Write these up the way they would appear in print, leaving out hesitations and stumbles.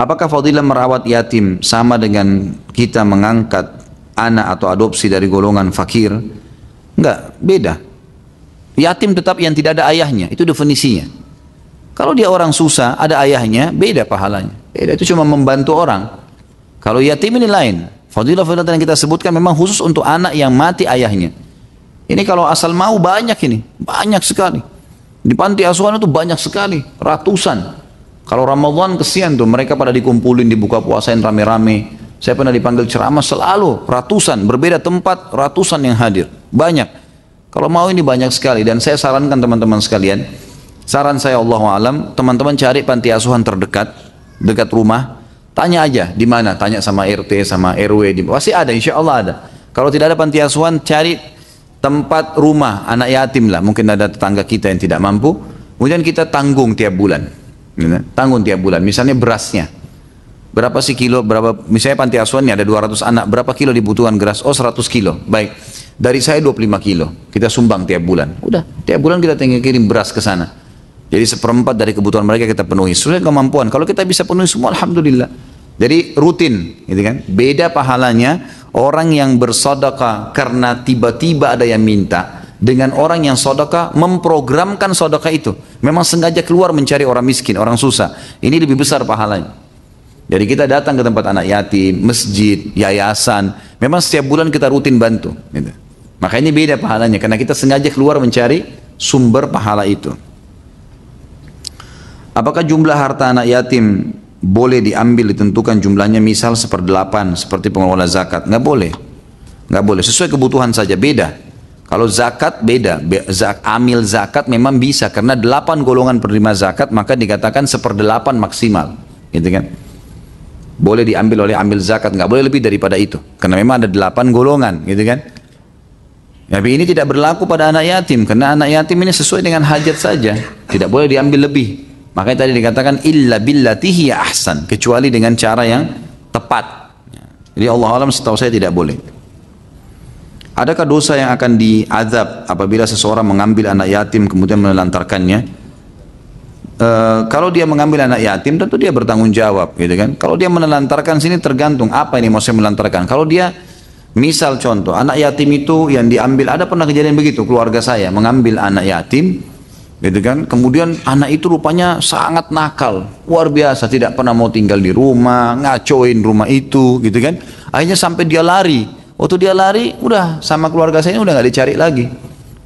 Apakah fadilah merawat yatim sama dengan kita mengangkat anak atau adopsi dari golongan fakir? Enggak, beda. Yatim tetap yang tidak ada ayahnya, itu definisinya. Kalau dia orang susah, ada ayahnya, beda pahalanya. Beda, itu cuma membantu orang. Kalau yatim ini lain. Fadilah-fadilah yang kita sebutkan memang khusus untuk anak yang mati ayahnya. Ini kalau asal mau banyak ini, banyak sekali. Di panti asuhan itu banyak sekali, ratusan. Kalau Ramadan kesian tuh, mereka pada dikumpulin, dibuka puasain rame-rame. Saya pernah dipanggil ceramah selalu, ratusan, berbeda tempat, ratusan yang hadir. Banyak. Kalau mau ini banyak sekali. Dan saya sarankan teman-teman sekalian, saran saya Allahu alam, teman-teman cari panti asuhan terdekat, dekat rumah. Tanya aja di mana, tanya sama RT, sama RW, pasti ada, insya Allah ada. Kalau tidak ada panti asuhan, cari tempat rumah anak yatim lah. Mungkin ada tetangga kita yang tidak mampu, kemudian kita tanggung tiap bulan. Tanggung tiap bulan, misalnya berasnya. Berapa sih kilo, berapa, misalnya panti asuhannya ada 200 anak, berapa kilo dibutuhkan beras? Oh 100 kilo, baik. Dari saya 25 kilo, kita sumbang tiap bulan. Udah, tiap bulan kita tinggal kirim beras ke sana. Jadi 1/4 dari kebutuhan mereka kita penuhi sesuai kemampuan. Kalau kita bisa penuhi semua, alhamdulillah. Jadi rutin, gitu kan? Beda pahalanya orang yang bersedekah karena tiba-tiba ada yang minta dengan orang yang sedekah memprogramkan sedekah itu. Memang sengaja keluar mencari orang miskin, orang susah. Ini lebih besar pahalanya. Jadi kita datang ke tempat anak yatim, masjid, yayasan. Memang setiap bulan kita rutin bantu. Gitu. Maka ini beda pahalanya karena kita sengaja keluar mencari sumber pahala itu. Apakah jumlah harta anak yatim boleh diambil, ditentukan jumlahnya misal 1/8 seperti pengelola zakat? Nggak boleh. Nggak boleh, sesuai kebutuhan saja, beda. Kalau zakat beda, amil zakat memang bisa karena 8 golongan penerima zakat maka dikatakan 1/8 maksimal. Gitu kan? Boleh diambil oleh amil zakat, nggak boleh lebih daripada itu. Karena memang ada 8 golongan, gitu kan? Tapi ini tidak berlaku pada anak yatim karena anak yatim ini sesuai dengan hajat saja, tidak boleh diambil lebih. Makanya tadi dikatakan illa billatihi ahsan, kecuali dengan cara yang tepat. Jadi Allah alam setahu saya tidak boleh. Adakah dosa yang akan diazab apabila seseorang mengambil anak yatim kemudian menelantarkannya? Kalau dia mengambil anak yatim tentu dia bertanggung jawab, gitu kan? Kalau dia menelantarkan sini tergantung apa ini maksudnya menelantarkan. Kalau dia misal contoh anak yatim itu yang diambil, ada pernah kejadian begitu keluarga saya mengambil anak yatim. Gitu kan, kemudian anak itu rupanya sangat nakal, luar biasa, tidak pernah mau tinggal di rumah, ngacoin rumah itu, gitu kan. Akhirnya sampai dia lari. Waktu dia lari, udah sama keluarga saya ini udah nggak dicari lagi.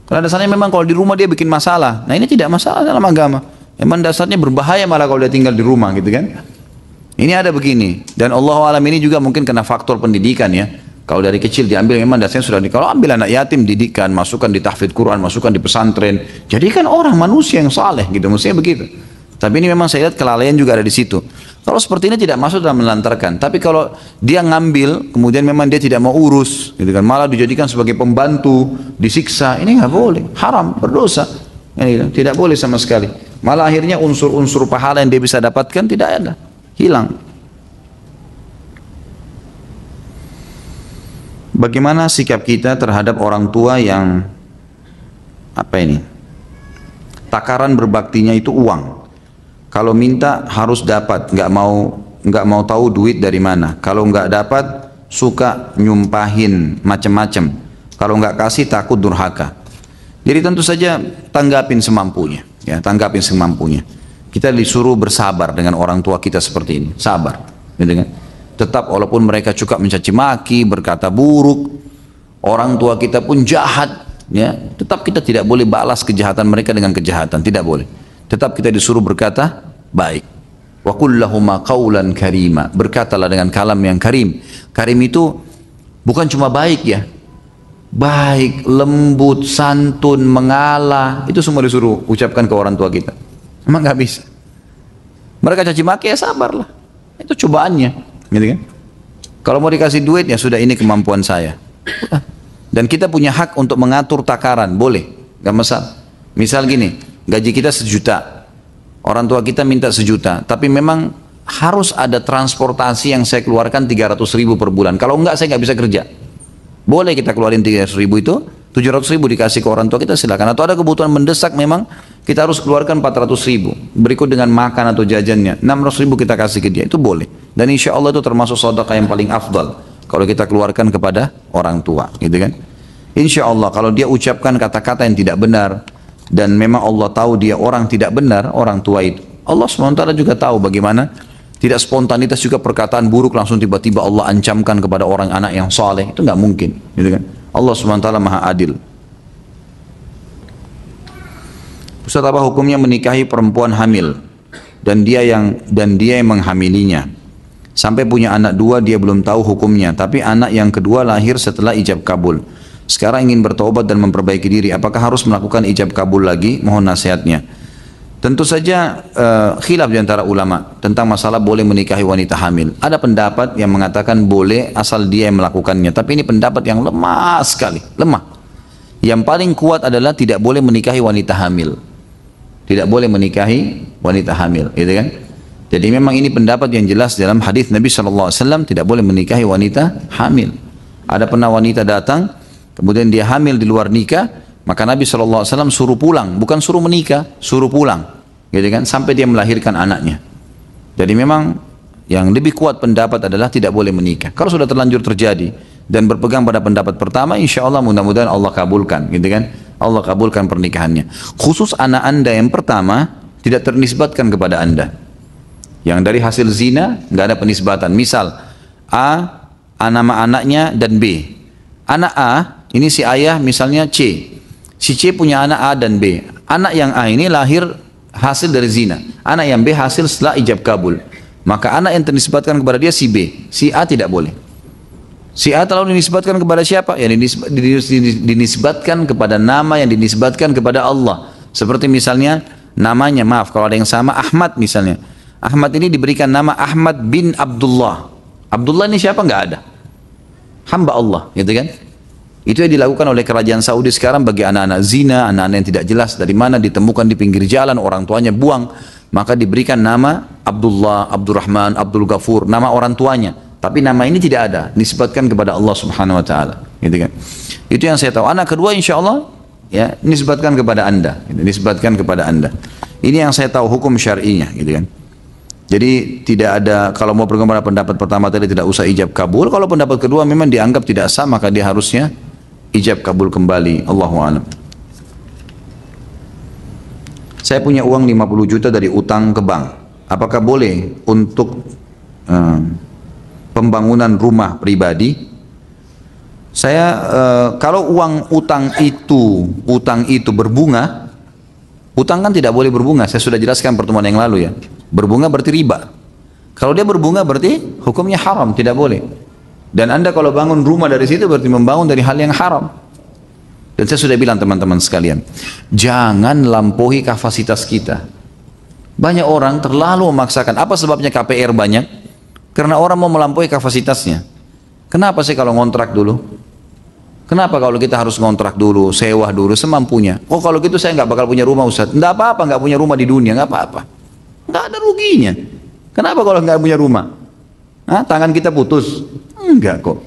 Karena dasarnya memang kalau di rumah dia bikin masalah. Nah ini tidak masalah dalam agama. Memang dasarnya berbahaya malah kalau dia tinggal di rumah, gitu kan. Ini ada begini. Dan Allah alam ini juga mungkin kena faktor pendidikan ya. Kalau dari kecil diambil memang dasarnya sudah kalau ambil anak yatim didikan, masukkan di tahfidz Quran, masukkan di pesantren, jadikan orang manusia yang saleh gitu, mestinya begitu. Tapi ini memang saya lihat kelalaian juga ada di situ. Kalau seperti ini tidak masuk dalam melantarkan. Tapi kalau dia ngambil, kemudian memang dia tidak mau urus, gitu kan, malah dijadikan sebagai pembantu, disiksa, ini nggak boleh, haram, berdosa. Ini tidak boleh sama sekali. Malah akhirnya unsur-unsur pahala yang dia bisa dapatkan tidak ada, hilang. Bagaimana sikap kita terhadap orang tua yang takaran berbaktinya itu uang. Kalau minta harus dapat, nggak mau tahu duit dari mana. Kalau nggak dapat suka nyumpahin macam-macam. Kalau nggak kasih takut durhaka. Jadi tentu saja tanggapin semampunya, ya tanggapin semampunya. Kita disuruh bersabar dengan orang tua kita seperti ini, sabar, gitu kan? Tetap walaupun mereka suka mencaci maki, berkata buruk, orang tua kita pun jahat, ya, tetap kita tidak boleh balas kejahatan mereka dengan kejahatan, tidak boleh. Tetap kita disuruh berkata baik. Wa qul lahuma qawlan karima, berkatalah dengan kalam yang karim. Karim itu bukan cuma baik ya, baik, lembut, santun, mengalah, itu semua disuruh ucapkan ke orang tua kita. Memang nggak bisa. Mereka caci maki ya sabarlah, itu cobaannya. Gitu kan? Kalau mau dikasih duit ya sudah, ini kemampuan saya. Dan kita punya hak untuk mengatur takaran, boleh, gak masalah. Misal gini, gaji kita 1 juta, orang tua kita minta 1 juta, tapi memang harus ada transportasi yang saya keluarkan 300.000 per bulan. Kalau enggak saya nggak bisa kerja. Boleh kita keluarin 300.000 itu, 700.000 dikasih ke orang tua kita silakan. Atau ada kebutuhan mendesak memang kita harus keluarkan 400.000. Berikut dengan makan atau jajannya 600.000 kita kasih ke dia, itu boleh. Dan insya Allah itu termasuk sedekah yang paling afdal kalau kita keluarkan kepada orang tua, gitu kan. Insya Allah kalau dia ucapkan kata-kata yang tidak benar dan memang Allah tahu dia orang tidak benar, orang tua itu, Allah SWT juga tahu bagaimana tidak spontanitas juga perkataan buruk langsung tiba-tiba Allah ancamkan kepada orang anak yang saleh, itu nggak mungkin, gitu kan. Allah SWT maha adil. Ustaz, apa hukumnya menikahi perempuan hamil dan dia yang menghamilinya sampai punya anak 2, dia belum tahu hukumnya, tapi anak yang kedua lahir setelah ijab kabul, sekarang ingin bertobat dan memperbaiki diri, apakah harus melakukan ijab kabul lagi? Mohon nasihatnya. Tentu saja khilaf di antara ulama tentang masalah boleh menikahi wanita hamil. Ada pendapat yang mengatakan boleh asal dia yang melakukannya, tapi ini pendapat yang lemah sekali, lemah. Yang paling kuat adalah tidak boleh menikahi wanita hamil. Tidak boleh menikahi wanita hamil, gitu kan? Jadi memang ini pendapat yang jelas dalam hadis Nabi SAW, tidak boleh menikahi wanita hamil. Ada pernah wanita datang, kemudian dia hamil di luar nikah, maka Nabi SAW suruh pulang, bukan suruh menikah, suruh pulang, gitu kan, sampai dia melahirkan anaknya. Jadi memang yang lebih kuat pendapat adalah tidak boleh menikah. Kalau sudah terlanjur terjadi dan berpegang pada pendapat pertama, insya Allah mudah-mudahan Allah kabulkan, gitu kan, Allah kabulkan pernikahannya. Khusus anak anda yang pertama tidak ternisbatkan kepada anda. Yang dari hasil zina nggak ada penisbatan. Misal A nama anaknya dan B. Anak A ini si ayah misalnya C. Si C punya anak A dan B. Anak yang A ini lahir hasil dari zina. Anak yang B hasil setelah ijab kabul. Maka anak yang ternisbatkan kepada dia si B. Si A tidak boleh. Si A terlalu dinisbatkan kepada siapa? Ya dinisbatkan kepada nama yang dinisbatkan kepada Allah. Seperti misalnya namanya, maaf kalau ada yang sama, Ahmad misalnya. Ahmad ini diberikan nama Ahmad bin Abdullah. Abdullah ini siapa? Nggak ada. Hamba Allah, gitu kan? Itu yang dilakukan oleh kerajaan Saudi sekarang bagi anak-anak zina, anak-anak yang tidak jelas dari mana ditemukan di pinggir jalan, orang tuanya buang, maka diberikan nama Abdullah, Abdurrahman, Abdul Ghafur, nama orang tuanya. Tapi nama ini tidak ada, nisbatkan kepada Allah Subhanahu wa taala, gitu kan. Itu yang saya tahu. Anak kedua insya Allah ya nisbatkan kepada Anda, gitu, nisbatkan kepada Anda. Ini yang saya tahu hukum syar'inya, gitu kan. Jadi tidak ada, kalau mau berkembang pada pendapat pertama tadi tidak usah ijab kabul, kalau pendapat kedua memang dianggap tidak sah, maka dia harusnya ijab kabul kembali. Allahu a'lam. Saya punya uang 50 juta dari utang ke bank. Apakah boleh untuk pembangunan rumah pribadi? Saya kalau uang utang itu berbunga, utang kan tidak boleh berbunga. Saya sudah jelaskan pertemuan yang lalu ya. Berbunga berarti riba. Kalau dia berbunga berarti hukumnya haram, tidak boleh. Dan Anda kalau bangun rumah dari situ berarti membangun dari hal yang haram. Dan saya sudah bilang teman-teman sekalian, jangan lampaui kapasitas kita. Banyak orang terlalu memaksakan. Apa sebabnya KPR banyak? Karena orang mau melampaui kapasitasnya. Kenapa sih kalau ngontrak dulu? Kenapa kalau kita harus ngontrak dulu, sewa dulu, semampunya? Oh kalau gitu saya nggak bakal punya rumah Ustaz. Nggak apa-apa nggak punya rumah di dunia, nggak apa-apa. Nggak ada ruginya. Kenapa kalau nggak punya rumah? Hah, tangan kita putus? Enggak kok.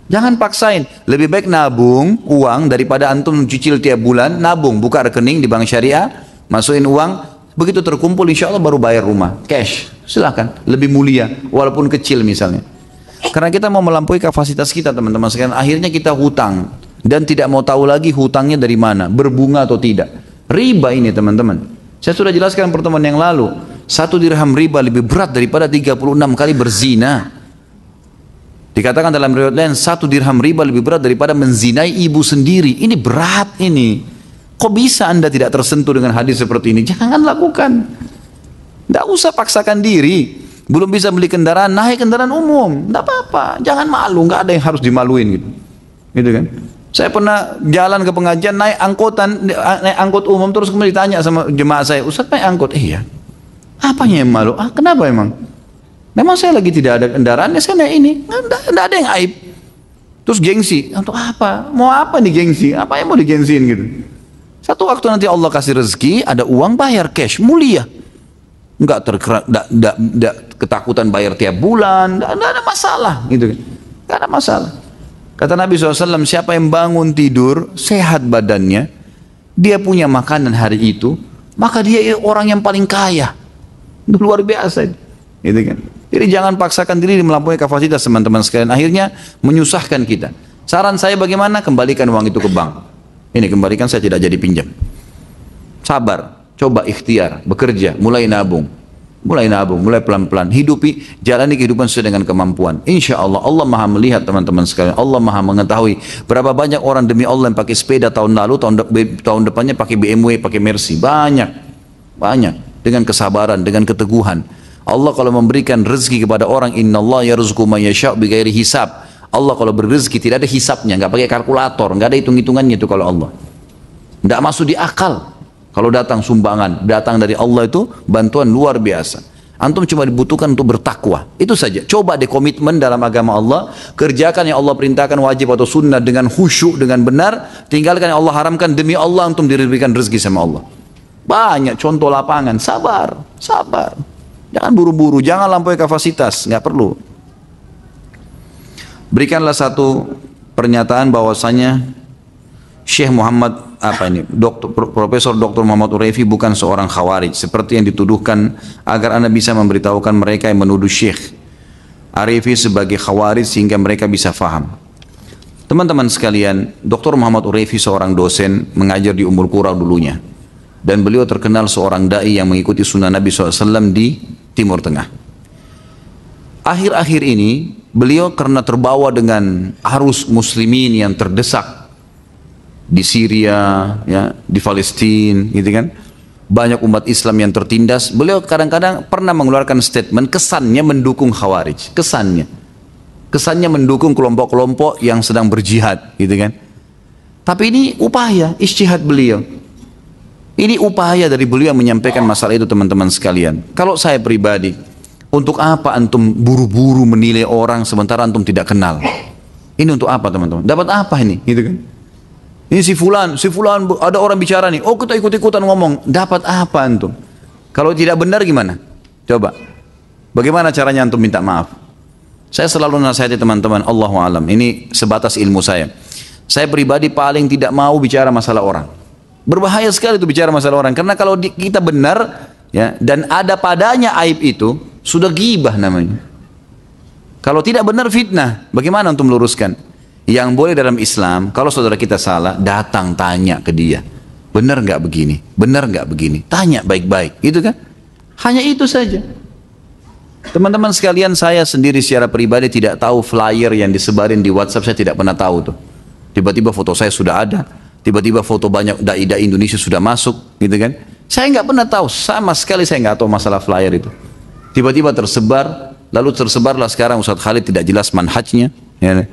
Jangan paksain. Lebih baik nabung uang daripada antum cicil tiap bulan. Nabung, buka rekening di bank syariah, masukin uang. Begitu terkumpul insya Allah baru bayar rumah. Cash, silakan. Lebih mulia, walaupun kecil misalnya. Karena kita mau melampaui kapasitas kita teman-teman sekalian. Akhirnya kita hutang. Dan tidak mau tahu lagi hutangnya dari mana. Berbunga atau tidak. Riba ini teman-teman. Saya sudah jelaskan pertemuan yang lalu. 1 dirham riba lebih berat daripada 36 kali berzina. Dikatakan dalam riwayat lain 1 dirham riba lebih berat daripada menzinai ibu sendiri. Ini berat ini. Kok bisa Anda tidak tersentuh dengan hadis seperti ini? Jangan lakukan. Tidak usah paksakan diri. Belum bisa beli kendaraan, naik kendaraan umum. Tidak apa-apa. Jangan malu. Nggak ada yang harus dimaluin gitu. Gitu kan? Saya pernah jalan ke pengajian naik angkot umum terus kemudian ditanya sama jemaah saya, Ustaz naik angkot? Iya. Apanya yang malu? Ah kenapa emang? Memang saya lagi tidak ada kendaraan, ya saya naik ini. Nggak ada yang aib. Terus gengsi. Untuk apa? Mau apa nih gengsi? Apa yang mau digengsiin gitu? Satu waktu nanti Allah kasih rezeki, ada uang bayar cash, mulia. Nggak ketakutan bayar tiap bulan, nggak ada masalah gitu. Nggak ada masalah. Kata Nabi SAW, siapa yang bangun tidur, sehat badannya, dia punya makanan hari itu, maka dia orang yang paling kaya. Itu luar biasa. Gitu kan? Jadi jangan paksakan diri melampaui kapasitas teman-teman sekalian. Akhirnya menyusahkan kita. Saran saya bagaimana? Kembalikan uang itu ke bank. Ini kembalikan, saya tidak jadi pinjam. Sabar, coba ikhtiar, bekerja, mulai nabung. Mulai nabung, mulai pelan-pelan. Jalani kehidupan sesuai dengan kemampuan. Insya Allah, Allah maha melihat teman-teman sekalian. Allah maha mengetahui berapa banyak orang demi Allah yang pakai sepeda tahun lalu, tahun depannya pakai BMW, pakai Mercy. Banyak. Dengan kesabaran, dengan keteguhan. Allah kalau memberikan rezeki kepada orang, Inna Allah yarzuqu man yasha' bighairi hisab. Allah kalau berrezeki tidak ada hisabnya, nggak pakai kalkulator, nggak ada hitung-hitungannya itu kalau Allah. Nggak masuk di akal. Kalau datang sumbangan, datang dari Allah itu bantuan luar biasa. Antum cuma dibutuhkan untuk bertakwa. Itu saja. Coba deh komitmen dalam agama Allah. Kerjakan yang Allah perintahkan wajib atau sunnah dengan khusyuk, dengan benar. Tinggalkan yang Allah haramkan demi Allah, antum diberikan rezeki sama Allah. Banyak contoh lapangan. Sabar. Jangan buru-buru, jangan lampaui kapasitas. Nggak perlu. Berikanlah satu pernyataan bahwasanya Syekh Muhammad Profesor Dr. Muhammad Uraifi bukan seorang khawarij seperti yang dituduhkan, agar Anda bisa memberitahukan mereka yang menuduh Syekh Uraifi sebagai khawarij sehingga mereka bisa faham. Teman-teman sekalian, Dr. Muhammad Uraifi seorang dosen mengajar di Ummul Qura dulunya, dan beliau terkenal seorang dai yang mengikuti sunnah Nabi SAW di Timur Tengah. Akhir-akhir ini beliau karena terbawa dengan arus muslimin yang terdesak di Syria, ya, di Palestina, gitu kan, banyak umat Islam yang tertindas. Beliau kadang-kadang pernah mengeluarkan statement, kesannya mendukung khawarij, kesannya mendukung kelompok-kelompok yang sedang berjihad, gitu kan. Tapi ini upaya ijtihad beliau, ini upaya dari beliau menyampaikan masalah itu, teman-teman sekalian. Kalau saya pribadi, untuk apa antum buru-buru menilai orang sementara antum tidak kenal? Ini untuk apa, teman-teman? Dapat apa ini, gitu kan? Ini si fulan, ada orang bicara nih, oh kita ikut-ikutan ngomong, dapat apa antum? Kalau tidak benar gimana? Coba, bagaimana caranya antum minta maaf? Saya selalu nasihati teman-teman, Allahu alam, ini sebatas ilmu saya. Saya pribadi paling tidak mau bicara masalah orang. Berbahaya sekali itu bicara masalah orang, karena kalau kita benar, ya, dan ada padanya aib itu, sudah ghibah namanya. Kalau tidak benar fitnah, bagaimana antum meluruskan? Yang boleh dalam Islam, kalau saudara kita salah, datang tanya ke dia, benar nggak begini, benar nggak begini, tanya baik-baik, gitu kan? Hanya itu saja. Teman-teman sekalian, saya sendiri secara pribadi tidak tahu flyer yang disebarin di WhatsApp, saya tidak pernah tahu tuh. Tiba-tiba foto saya sudah ada, tiba-tiba foto banyak dai-dai Indonesia sudah masuk, gitu kan? Saya nggak pernah tahu, sama sekali saya nggak tahu masalah flyer itu. Tiba-tiba tersebar, lalu tersebarlah sekarang Ustadz Khalid tidak jelas manhajnya, ya.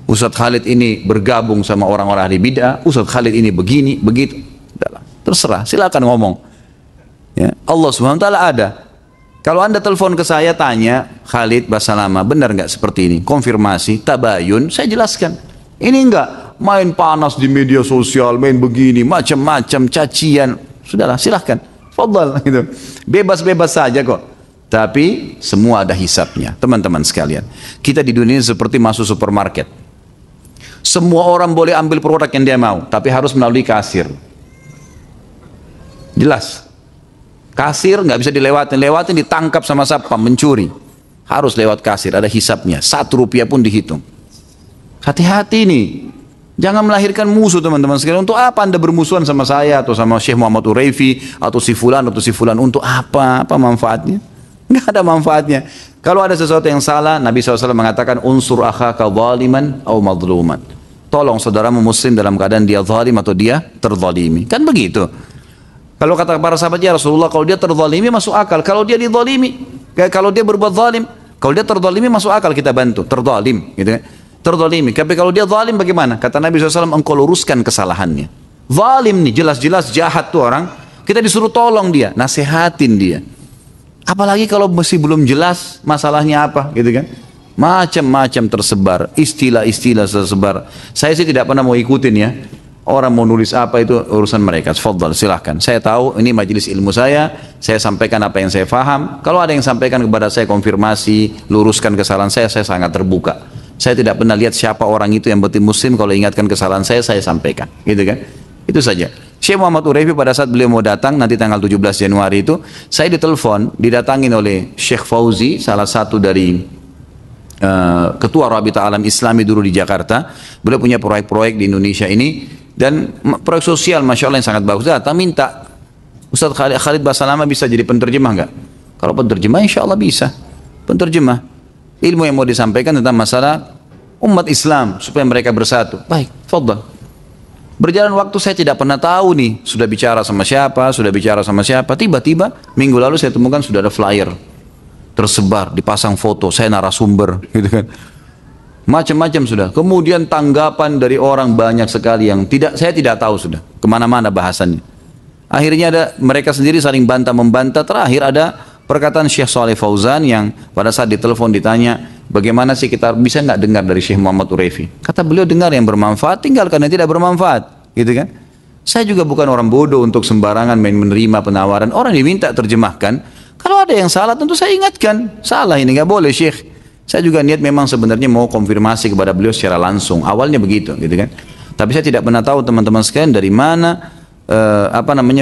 Ustadz Khalid ini bergabung sama orang-orang ahli bid'ah, Ustadz Khalid ini begini, begitu. Terserah, silakan ngomong. Ya, Allah Subhanahu wa taala ada. Kalau Anda telepon ke saya tanya, Khalid Basalama, benar nggak seperti ini? Konfirmasi, tabayun, saya jelaskan. Ini enggak main panas di media sosial, main begini, macam-macam cacian. Sudahlah, silahkan. Fadal gitu. Bebas-bebas saja kok. Tapi semua ada hisabnya, teman-teman sekalian. Kita di dunia ini seperti masuk supermarket. Semua orang boleh ambil produk yang dia mau, tapi harus melalui kasir. Jelas. Kasir nggak bisa dilewatin, ditangkap sama satpam mencuri. Harus lewat kasir, ada hisabnya. 1 rupiah pun dihitung. Hati-hati nih. Jangan melahirkan musuh, teman-teman sekalian. Untuk apa Anda bermusuhan sama saya atau sama Syekh Muhammad Uraifi atau si fulan atau si fulan? Untuk apa? Apa manfaatnya? Nggak ada manfaatnya. Kalau ada sesuatu yang salah, Nabi SAW mengatakan unsur akhaka zaliman atau madluman. Tolong saudaramu muslim dalam keadaan dia zalim atau dia terzalimi. Kan begitu. Kalau kata para sahabat, ya Rasulullah, kalau dia terzalimi masuk akal. Kalau dia dizalimi, kalau dia berbuat zalim, kalau dia terzalimi masuk akal kita bantu. Terzalim, gitu kan? Terzalimi. Tapi kalau dia zalim bagaimana? Kata Nabi SAW, engkau luruskan kesalahannya. Zalim nih, jelas-jelas jahat tuh orang. Kita disuruh tolong dia, nasihatin dia. Apalagi kalau masih belum jelas masalahnya apa, gitu kan? Macam-macam tersebar, istilah-istilah tersebar. Saya sih tidak pernah mau ikutin ya. Orang mau nulis apa itu urusan mereka. Fadhal, silahkan. Saya tahu ini majelis ilmu saya sampaikan apa yang saya faham. Kalau ada yang sampaikan kepada saya konfirmasi, luruskan kesalahan saya sangat terbuka. Saya tidak pernah lihat siapa orang itu yang betul muslim, kalau ingatkan kesalahan saya sampaikan. Gitu kan? Itu saja. Syekh Muhammad Urefi pada saat beliau mau datang, nanti tanggal 17 Januari itu, saya ditelepon, didatangin oleh Syekh Fauzi, salah satu dari Ketua Rabita Alam Islami dulu di Jakarta. Beliau punya proyek-proyek di Indonesia ini, dan proyek sosial Masya Allah yang sangat bagus. Datang minta, Ustaz Khalid Basalamah bisa jadi penerjemah enggak? Kalau penerjemah insya Allah bisa. Penerjemah ilmu yang mau disampaikan tentang masalah umat Islam supaya mereka bersatu. Baik, fadhal. Berjalan waktu saya tidak pernah tahu nih, sudah bicara sama siapa, tiba-tiba minggu lalu saya temukan sudah ada flyer tersebar, dipasang foto, saya narasumber, gitu kan. Macam-macam sudah. Kemudian tanggapan dari orang banyak sekali yang saya tidak tahu sudah, kemana-mana bahasannya. Akhirnya ada mereka sendiri saling bantah-membantah, terakhir ada perkataan Syekh Saleh Fauzan yang pada saat ditelepon ditanya, bagaimana sih kita bisa nggak dengar dari Syekh Muhammad Urefi? Kata beliau, dengar yang bermanfaat, tinggalkan yang tidak bermanfaat, gitu kan? Saya juga bukan orang bodoh untuk sembarangan menerima penawaran. Orang diminta terjemahkan, kalau ada yang salah tentu saya ingatkan, salah ini nggak boleh Syekh. Saya juga niat memang sebenarnya mau konfirmasi kepada beliau secara langsung, awalnya begitu, gitu kan? Tapi saya tidak pernah tahu teman-teman sekalian dari mana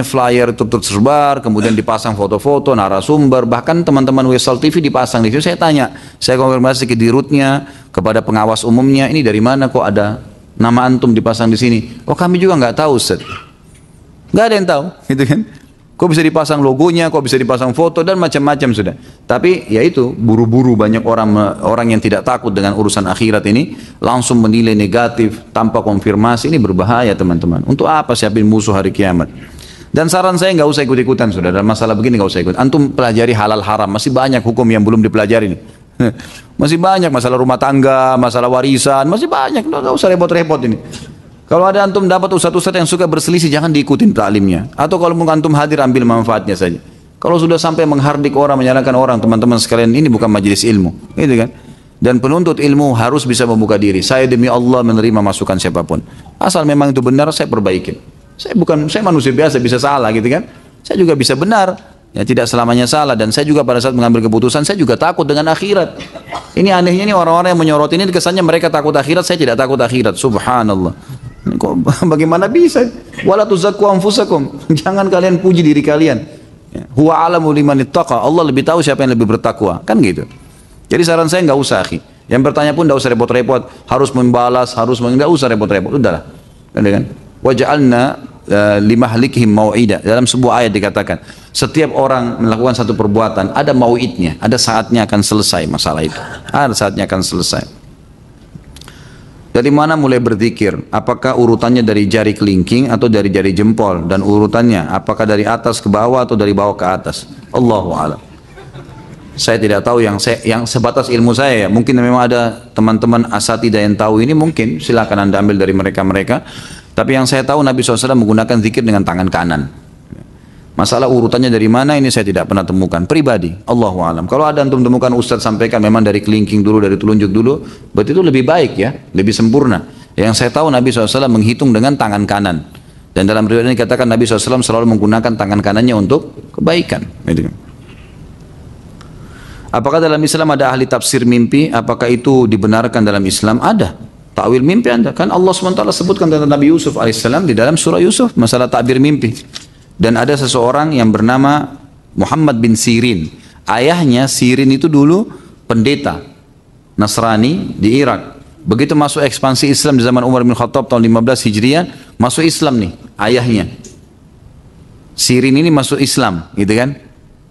flyer itu tersebar, kemudian dipasang foto-foto, narasumber, bahkan teman-teman Wesal TV dipasang di situ. Saya tanya, saya konfirmasi ke dirutnya, kepada pengawas umumnya, ini dari mana kok ada nama antum dipasang di sini? Oh kami juga nggak tahu Ustaz. Nggak ada yang tahu, gitu kan? Kok bisa dipasang logonya, kok bisa dipasang foto dan macam-macam sudah. Tapi ya itu, buru-buru banyak orang yang tidak takut dengan urusan akhirat ini langsung menilai negatif tanpa konfirmasi. Ini berbahaya teman-teman. Untuk apa siapin musuh hari kiamat? Dan saran saya nggak usah ikut-ikutan sudah, dalam masalah begini nggak usah ikut. Antum pelajari halal haram, masih banyak hukum yang belum dipelajari nih. Masih banyak masalah rumah tangga, masalah warisan, masih banyak. Nggak usah repot-repot ini. Kalau ada antum dapat ustaz-ustaz yang suka berselisih, jangan diikutin taklimnya. Atau kalau mau antum hadir, ambil manfaatnya saja. Kalau sudah sampai menghardik orang, menyalahkan orang, teman-teman sekalian, ini bukan majelis ilmu, gitu kan? Dan penuntut ilmu harus bisa membuka diri. Saya demi Allah menerima masukan siapapun. Asal memang itu benar, saya perbaikin. Saya manusia biasa, bisa salah, gitu kan? Saya juga bisa benar, ya tidak selamanya salah. Dan saya juga pada saat mengambil keputusan, saya juga takut dengan akhirat. Ini anehnya nih orang-orang yang menyorot ini, kesannya mereka takut akhirat, saya tidak takut akhirat. Subhanallah. Kok bagaimana bisa? Wala tuzakku anfusakum. Jangan kalian puji diri kalian. Huwa alamu liman ittaqa. Allah lebih tahu siapa yang lebih bertakwa. Kan gitu. Jadi saran saya nggak usah, akhi. Yang bertanya pun nggak usah repot-repot. Harus membalas, nggak usah repot-repot. Udahlah. Kan? Waja'alna limahlikihim mau'ida. Dalam sebuah ayat dikatakan, setiap orang melakukan satu perbuatan ada mau'idnya, ada saatnya akan selesai masalah itu. Ada saatnya akan selesai. Dari mana mulai berzikir? Apakah urutannya dari jari kelingking atau dari jari jempol? Dan urutannya apakah dari atas ke bawah atau dari bawah ke atas? Allahu a'lam. Saya tidak tahu, yang sebatas ilmu saya ya. Mungkin memang ada teman-teman asatidah yang tahu ini, mungkin silakan Anda ambil dari mereka-mereka. Tapi yang saya tahu Nabi SAW menggunakan zikir dengan tangan kanan. Masalah urutannya dari mana ini saya tidak pernah temukan pribadi. Allahu a'lam. Kalau ada antum temukan ustaz sampaikan memang dari kelingking dulu, dari telunjuk dulu, berarti itu lebih baik ya, lebih sempurna. Yang saya tahu Nabi SAW menghitung dengan tangan kanan. Dan dalam riwayat ini dikatakan Nabi SAW selalu menggunakan tangan kanannya untuk kebaikan. Apakah dalam Islam ada ahli tafsir mimpi? Apakah itu dibenarkan dalam Islam? Ada. Takwil mimpi Anda. Kan Allah SWT sebutkan tentang Nabi Yusuf AS di dalam surah Yusuf, masalah takbir mimpi. Dan ada seseorang yang bernama Muhammad bin Sirin. Ayahnya Sirin itu dulu pendeta Nasrani di Irak. Begitu masuk ekspansi Islam di zaman Umar bin Khattab tahun 15 Hijriah, masuk Islam nih ayahnya. Sirin ini masuk Islam, gitu kan?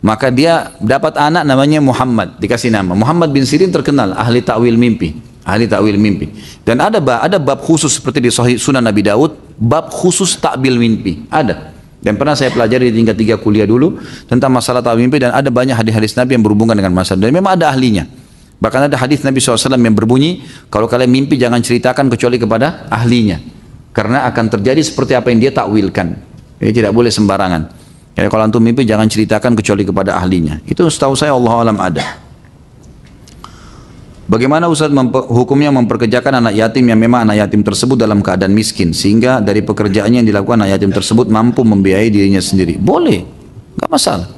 Maka dia dapat anak namanya Muhammad, dikasih nama. Muhammad bin Sirin terkenal ahli takwil mimpi. Ahli takwil mimpi. Dan ada bab khusus seperti di Sahih Sunan Nabi Daud, bab khusus takwil mimpi. Ada. Dan pernah saya pelajari di tingkat 3 kuliah dulu tentang masalah takwil mimpi, dan ada banyak hadis-hadis Nabi yang berhubungan dengan masalah. Dan memang ada ahlinya. Bahkan ada hadis Nabi SAW yang berbunyi, kalau kalian mimpi jangan ceritakan kecuali kepada ahlinya. Karena akan terjadi seperti apa yang dia takwilkan. Jadi tidak boleh sembarangan. Jadi kalau antum mimpi jangan ceritakan kecuali kepada ahlinya. Itu setahu saya Allah alam ada. Bagaimana Ustaz hukumnya memperkerjakan anak yatim yang memang anak yatim tersebut dalam keadaan miskin, sehingga dari pekerjaannya yang dilakukan anak yatim tersebut mampu membiayai dirinya sendiri? Boleh, nggak masalah,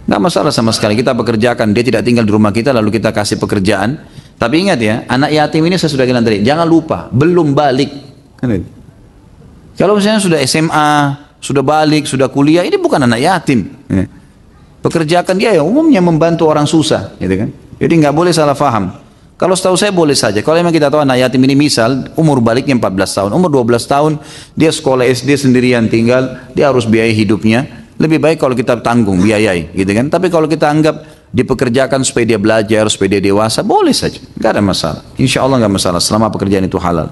nggak masalah sama sekali. Kita pekerjakan, dia tidak tinggal di rumah kita lalu kita kasih pekerjaan, Tapi ingat ya, anak yatim ini saya sudah bilang tadi, jangan lupa, belum balik. Kalau misalnya sudah SMA, sudah balik, sudah kuliah, ini bukan anak yatim. Pekerjaan dia yang umumnya membantu orang susah, gitu kan. Jadi nggak boleh salah faham. Kalau setahu saya boleh saja. Kalau memang kita tahu anak yatim ini misal umur baliknya 14 tahun, umur 12 tahun dia sekolah SD sendirian tinggal, dia harus biayai hidupnya. Lebih baik kalau kita tanggung, biayai, gitu kan. Tapi kalau kita anggap dipekerjakan supaya dia belajar, supaya dia dewasa, boleh saja, nggak ada masalah. Insya Allah nggak masalah selama pekerjaan itu halal.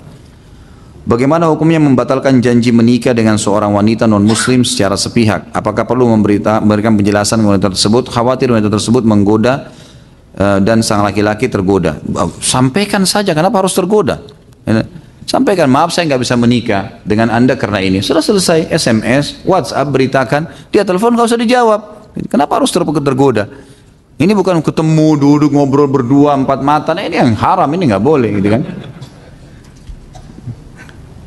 Bagaimana hukumnya membatalkan janji menikah dengan seorang wanita non-muslim secara sepihak? Apakah perlu memberikan penjelasan wanita tersebut? Khawatir wanita tersebut menggoda dan sang laki-laki tergoda. Sampaikan saja, kenapa harus tergoda? Sampaikan, maaf saya nggak bisa menikah dengan anda karena ini. Sudah selesai, SMS, WhatsApp, beritakan. Dia telepon nggak usah dijawab. Kenapa harus tergoda? Ini bukan ketemu, duduk, ngobrol berdua, empat mata. Nah, ini yang haram, ini nggak boleh, gitu kan?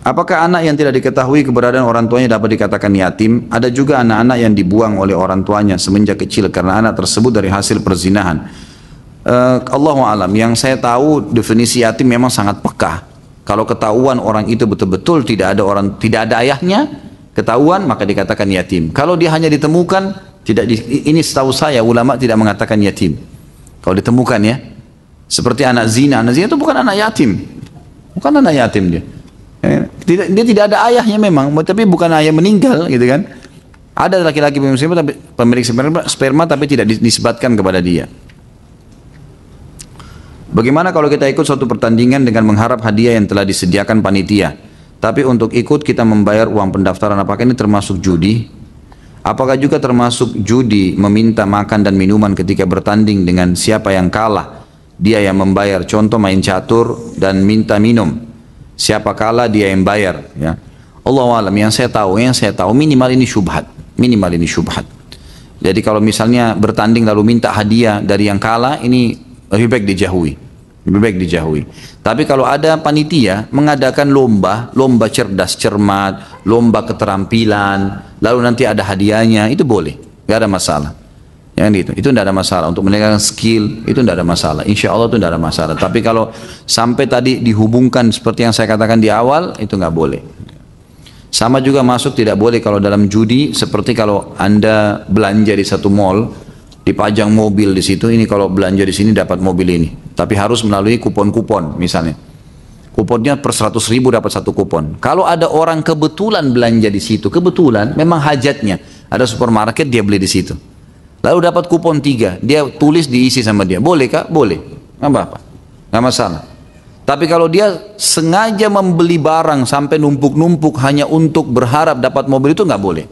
Apakah anak yang tidak diketahui keberadaan orang tuanya dapat dikatakan yatim? Ada juga anak-anak yang dibuang oleh orang tuanya semenjak kecil karena anak tersebut dari hasil perzinahan. Allahu alam, yang saya tahu definisi yatim memang sangat peka. Kalau ketahuan orang itu betul-betul tidak ada ayahnya, ketahuan maka dikatakan yatim. Kalau dia hanya ditemukan, ini setahu saya ulama tidak mengatakan yatim. Kalau ditemukan ya, seperti anak zina itu bukan anak yatim, bukan anak yatim dia. Dia tidak ada ayahnya memang, tapi bukan ayah meninggal, gitu kan? Ada laki-laki pemilik sperma tapi tidak disebatkan kepada dia. Bagaimana kalau kita ikut suatu pertandingan dengan mengharap hadiah yang telah disediakan panitia, tapi untuk ikut kita membayar uang pendaftaran? Apakah ini termasuk judi? Apakah juga termasuk judi meminta makan dan minuman ketika bertanding dengan siapa yang kalah? Dia yang membayar, contoh main catur dan minta minum. Siapa kalah dia yang bayar, ya. Allahu alam, yang saya tahu minimal ini syubhat. Jadi kalau misalnya bertanding lalu minta hadiah dari yang kalah, ini lebih baik dijauhi. Tapi kalau ada panitia mengadakan lomba cerdas cermat, lomba keterampilan, lalu nanti ada hadiahnya, itu boleh, nggak ada masalah. Itu tidak ada masalah. Untuk meningkatkan skill itu tidak ada masalah. Insya Allah itu tidak ada masalah. Tapi kalau sampai tadi dihubungkan seperti yang saya katakan di awal, itu nggak boleh. Sama juga masuk tidak boleh kalau dalam judi, seperti kalau anda belanja di satu mall, dipajang mobil di situ. Ini kalau belanja di sini dapat mobil ini. Tapi harus melalui kupon-kupon misalnya. Kuponnya per 100.000 dapat satu kupon. Kalau ada orang kebetulan belanja di situ, kebetulan memang hajatnya, ada supermarket dia beli di situ. Lalu dapat kupon 3, dia tulis diisi sama dia. Boleh kah? Boleh. Nggak apa-apa. Nggak masalah. Tapi kalau dia sengaja membeli barang sampai numpuk-numpuk hanya untuk berharap dapat mobil, itu nggak boleh.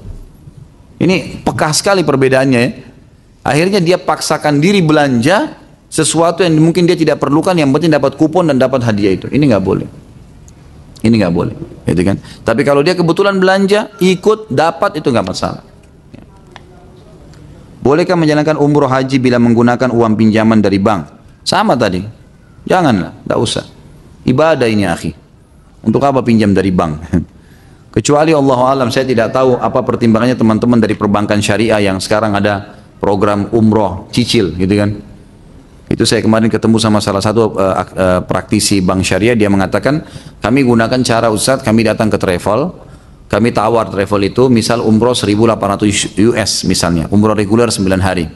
Ini peka sekali perbedaannya ya. Akhirnya dia paksakan diri belanja sesuatu yang mungkin dia tidak perlukan, yang penting dapat kupon dan dapat hadiah itu. Ini nggak boleh. Ini nggak boleh. Gitu kan? Tapi kalau dia kebetulan belanja, ikut, dapat, itu nggak masalah. Bolehkah menjalankan umroh haji bila menggunakan uang pinjaman dari bank? Sama tadi. Janganlah, tidak usah. Ibadah ini akhi. Untuk apa pinjam dari bank? Kecuali Allah alam, saya tidak tahu apa pertimbangannya teman-teman dari perbankan syariah yang sekarang ada program umroh cicil, gitu kan? Itu saya kemarin ketemu sama salah satu praktisi bank syariah, dia mengatakan, kami gunakan cara Ustaz, kami datang ke travel, kami tawar travel itu, misal umroh 1.800 US misalnya, umroh reguler 9 hari.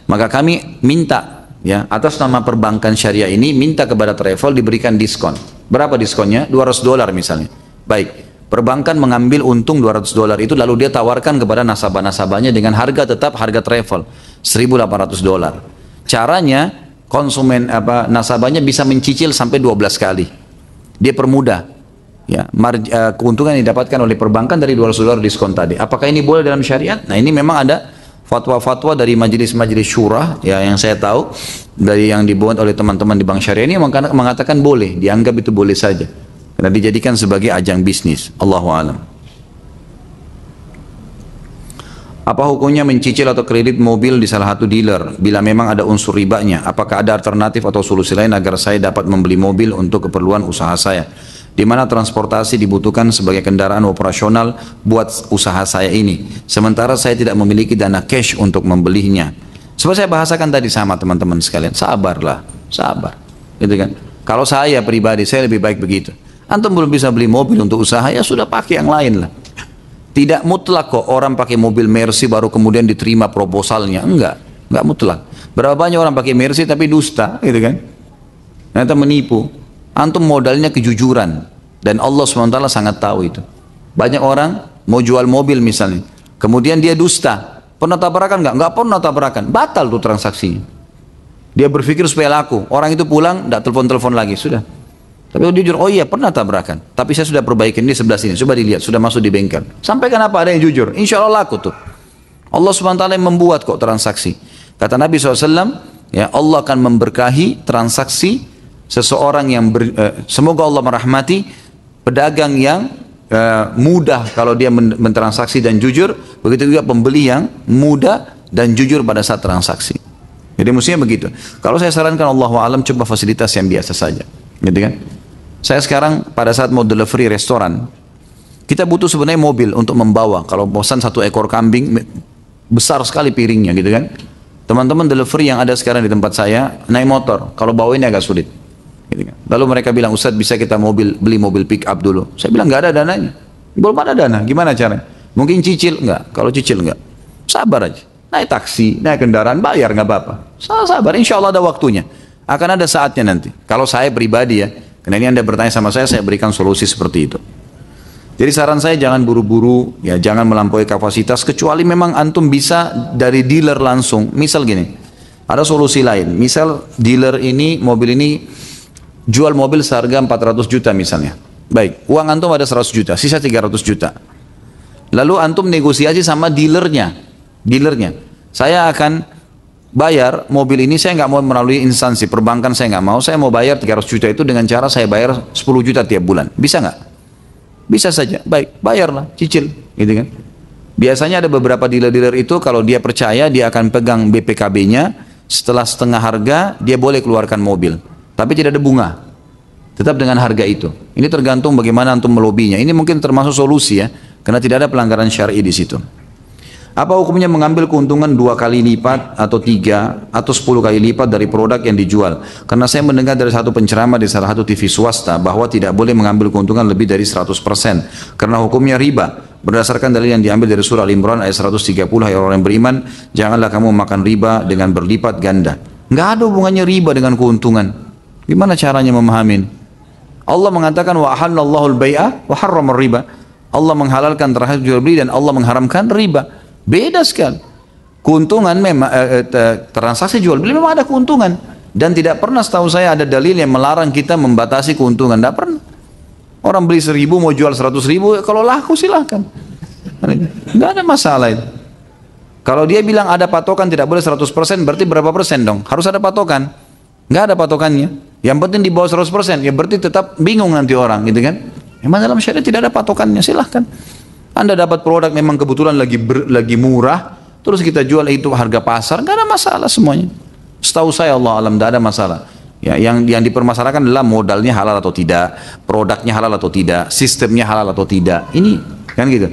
Maka kami minta, ya, atas nama perbankan syariah ini, minta kepada travel diberikan diskon. Berapa diskonnya? $200 misalnya. Baik, perbankan mengambil untung $200 itu, lalu dia tawarkan kepada nasabah-nasabahnya dengan harga tetap harga travel, $1.800. Caranya, konsumen nasabahnya bisa mencicil sampai 12 kali. Dia permudah. Ya, keuntungan yang didapatkan oleh perbankan dari $200 diskon tadi. Apakah ini boleh dalam syariat? Nah, ini memang ada fatwa-fatwa dari majelis-majelis syura, ya, yang saya tahu dari yang dibuat oleh teman-teman di bank syariah ini mengatakan boleh, dianggap itu boleh saja karena dijadikan sebagai ajang bisnis. Allahu a'lam. Apa hukumnya mencicil atau kredit mobil di salah satu dealer bila memang ada unsur ribanya? Apakah ada alternatif atau solusi lain agar saya dapat membeli mobil untuk keperluan usaha saya? Di mana transportasi dibutuhkan sebagai kendaraan operasional buat usaha saya ini. Sementara saya tidak memiliki dana cash untuk membelinya. Seperti saya bahasakan tadi sama teman-teman sekalian, sabarlah, sabar. gitu kan. Kalau saya pribadi, saya lebih baik begitu. Antum belum bisa beli mobil untuk usaha, ya sudah pakai yang lain lah. Tidak mutlak kok orang pakai mobil Mercy baru kemudian diterima proposalnya. Enggak mutlak. Berapa banyak orang pakai Mercy tapi dusta, gitu kan. Ternyata menipu. Antum modalnya kejujuran. Dan Allah SWT sangat tahu itu. Banyak orang mau jual mobil misalnya. Kemudian dia dusta. Pernah tabrakan nggak? Nggak pernah tabrakan. Batal tuh transaksinya. Dia berpikir supaya laku. Orang itu pulang, nggak telepon-telepon lagi. Sudah. Tapi dia jujur, oh iya pernah tabrakan. Tapi saya sudah perbaikin di sebelah sini. Coba dilihat, sudah masuk di bengkel. Sampaikan apa ada yang jujur. Insya Allah laku tuh. Allah SWT yang membuat kok transaksi. Kata Nabi SAW, ya Allah akan memberkahi transaksi seseorang yang semoga Allah merahmati pedagang yang mudah kalau dia mentransaksi dan jujur, begitu juga pembeli yang mudah dan jujur pada saat transaksi. Jadi mestinya begitu. Kalau saya sarankan Allahu a'lam, coba fasilitas yang biasa saja, gitu kan? Saya sekarang pada saat mau delivery restoran, kita butuh sebenarnya mobil untuk membawa. Kalau bosan 1 ekor kambing, besar sekali piringnya, gitu kan? Teman-teman delivery yang ada sekarang di tempat saya naik motor, kalau bawa ini agak sulit. Gitu kan. Lalu mereka bilang, Ustadz bisa kita beli mobil pick up dulu. Saya bilang nggak ada dananya, belum ada dana. Gimana caranya? Mungkin cicil nggak? Kalau cicil nggak, sabar aja. Naik taksi, naik kendaraan, bayar nggak apa-apa. Sabar, insya Allah ada waktunya. Akan ada saatnya nanti. Kalau saya pribadi ya, karena ini Anda bertanya sama saya berikan solusi seperti itu. Jadi saran saya jangan buru-buru, ya jangan melampaui kapasitas, kecuali memang antum bisa dari dealer langsung. Misal gini, ada solusi lain. Misal dealer ini, mobil ini jual mobil seharga 400 juta misalnya. Baik, uang antum ada 100 juta, sisa 300 juta. Lalu antum negosiasi sama dealernya. Saya akan bayar mobil ini, saya nggak mau melalui instansi perbankan, saya nggak mau. Saya mau bayar 300 juta itu dengan cara saya bayar 10 juta tiap bulan. Bisa nggak? Bisa saja. Baik, bayarlah, cicil, gitu kan. Biasanya ada beberapa dealer-dealer itu kalau dia percaya dia akan pegang BPKB-nya, setelah setengah harga dia boleh keluarkan mobil. Tapi tidak ada bunga, tetap dengan harga itu. Ini tergantung bagaimana antum melobinya. Ini mungkin termasuk solusi ya, karena tidak ada pelanggaran syar'i di situ. Apa hukumnya mengambil keuntungan 2 kali lipat atau 3 atau 10 kali lipat dari produk yang dijual? Karena saya mendengar dari satu penceramah di salah satu TV swasta bahwa tidak boleh mengambil keuntungan lebih dari 100% karena hukumnya riba. Berdasarkan dalil yang diambil dari surah Al-Imran ayat 130, hai orang yang beriman, janganlah kamu makan riba dengan berlipat ganda. Nggak ada hubungannya riba dengan keuntungan. Gimana caranya memahamin? Allah mengatakan wa ahallallahu al-bai'a wa harrama riba. Allah menghalalkan transaksi jual beli dan Allah mengharamkan riba. Beda sekali. Keuntungan memang transaksi jual beli memang ada keuntungan dan tidak pernah setahu saya ada dalil yang melarang kita membatasi keuntungan. Tidak pernah. Orang beli 1.000 mau jual 100.000, kalau laku silahkan. Tidak ada masalah itu. Kalau dia bilang ada patokan tidak boleh 100%, berarti berapa persen dong? Harus ada patokan. Nggak ada patokannya. Yang penting di bawah 100%, ya berarti tetap bingung nanti orang, gitu kan? Memang dalam syariat tidak ada patokannya, silahkan. Anda dapat produk memang kebetulan lagi murah, terus kita jual itu harga pasar, nggak ada masalah semuanya. Setahu saya Allah alam tidak ada masalah. Ya, yang dipermasalahkan adalah modalnya halal atau tidak, produknya halal atau tidak, sistemnya halal atau tidak. Ini kan gitu.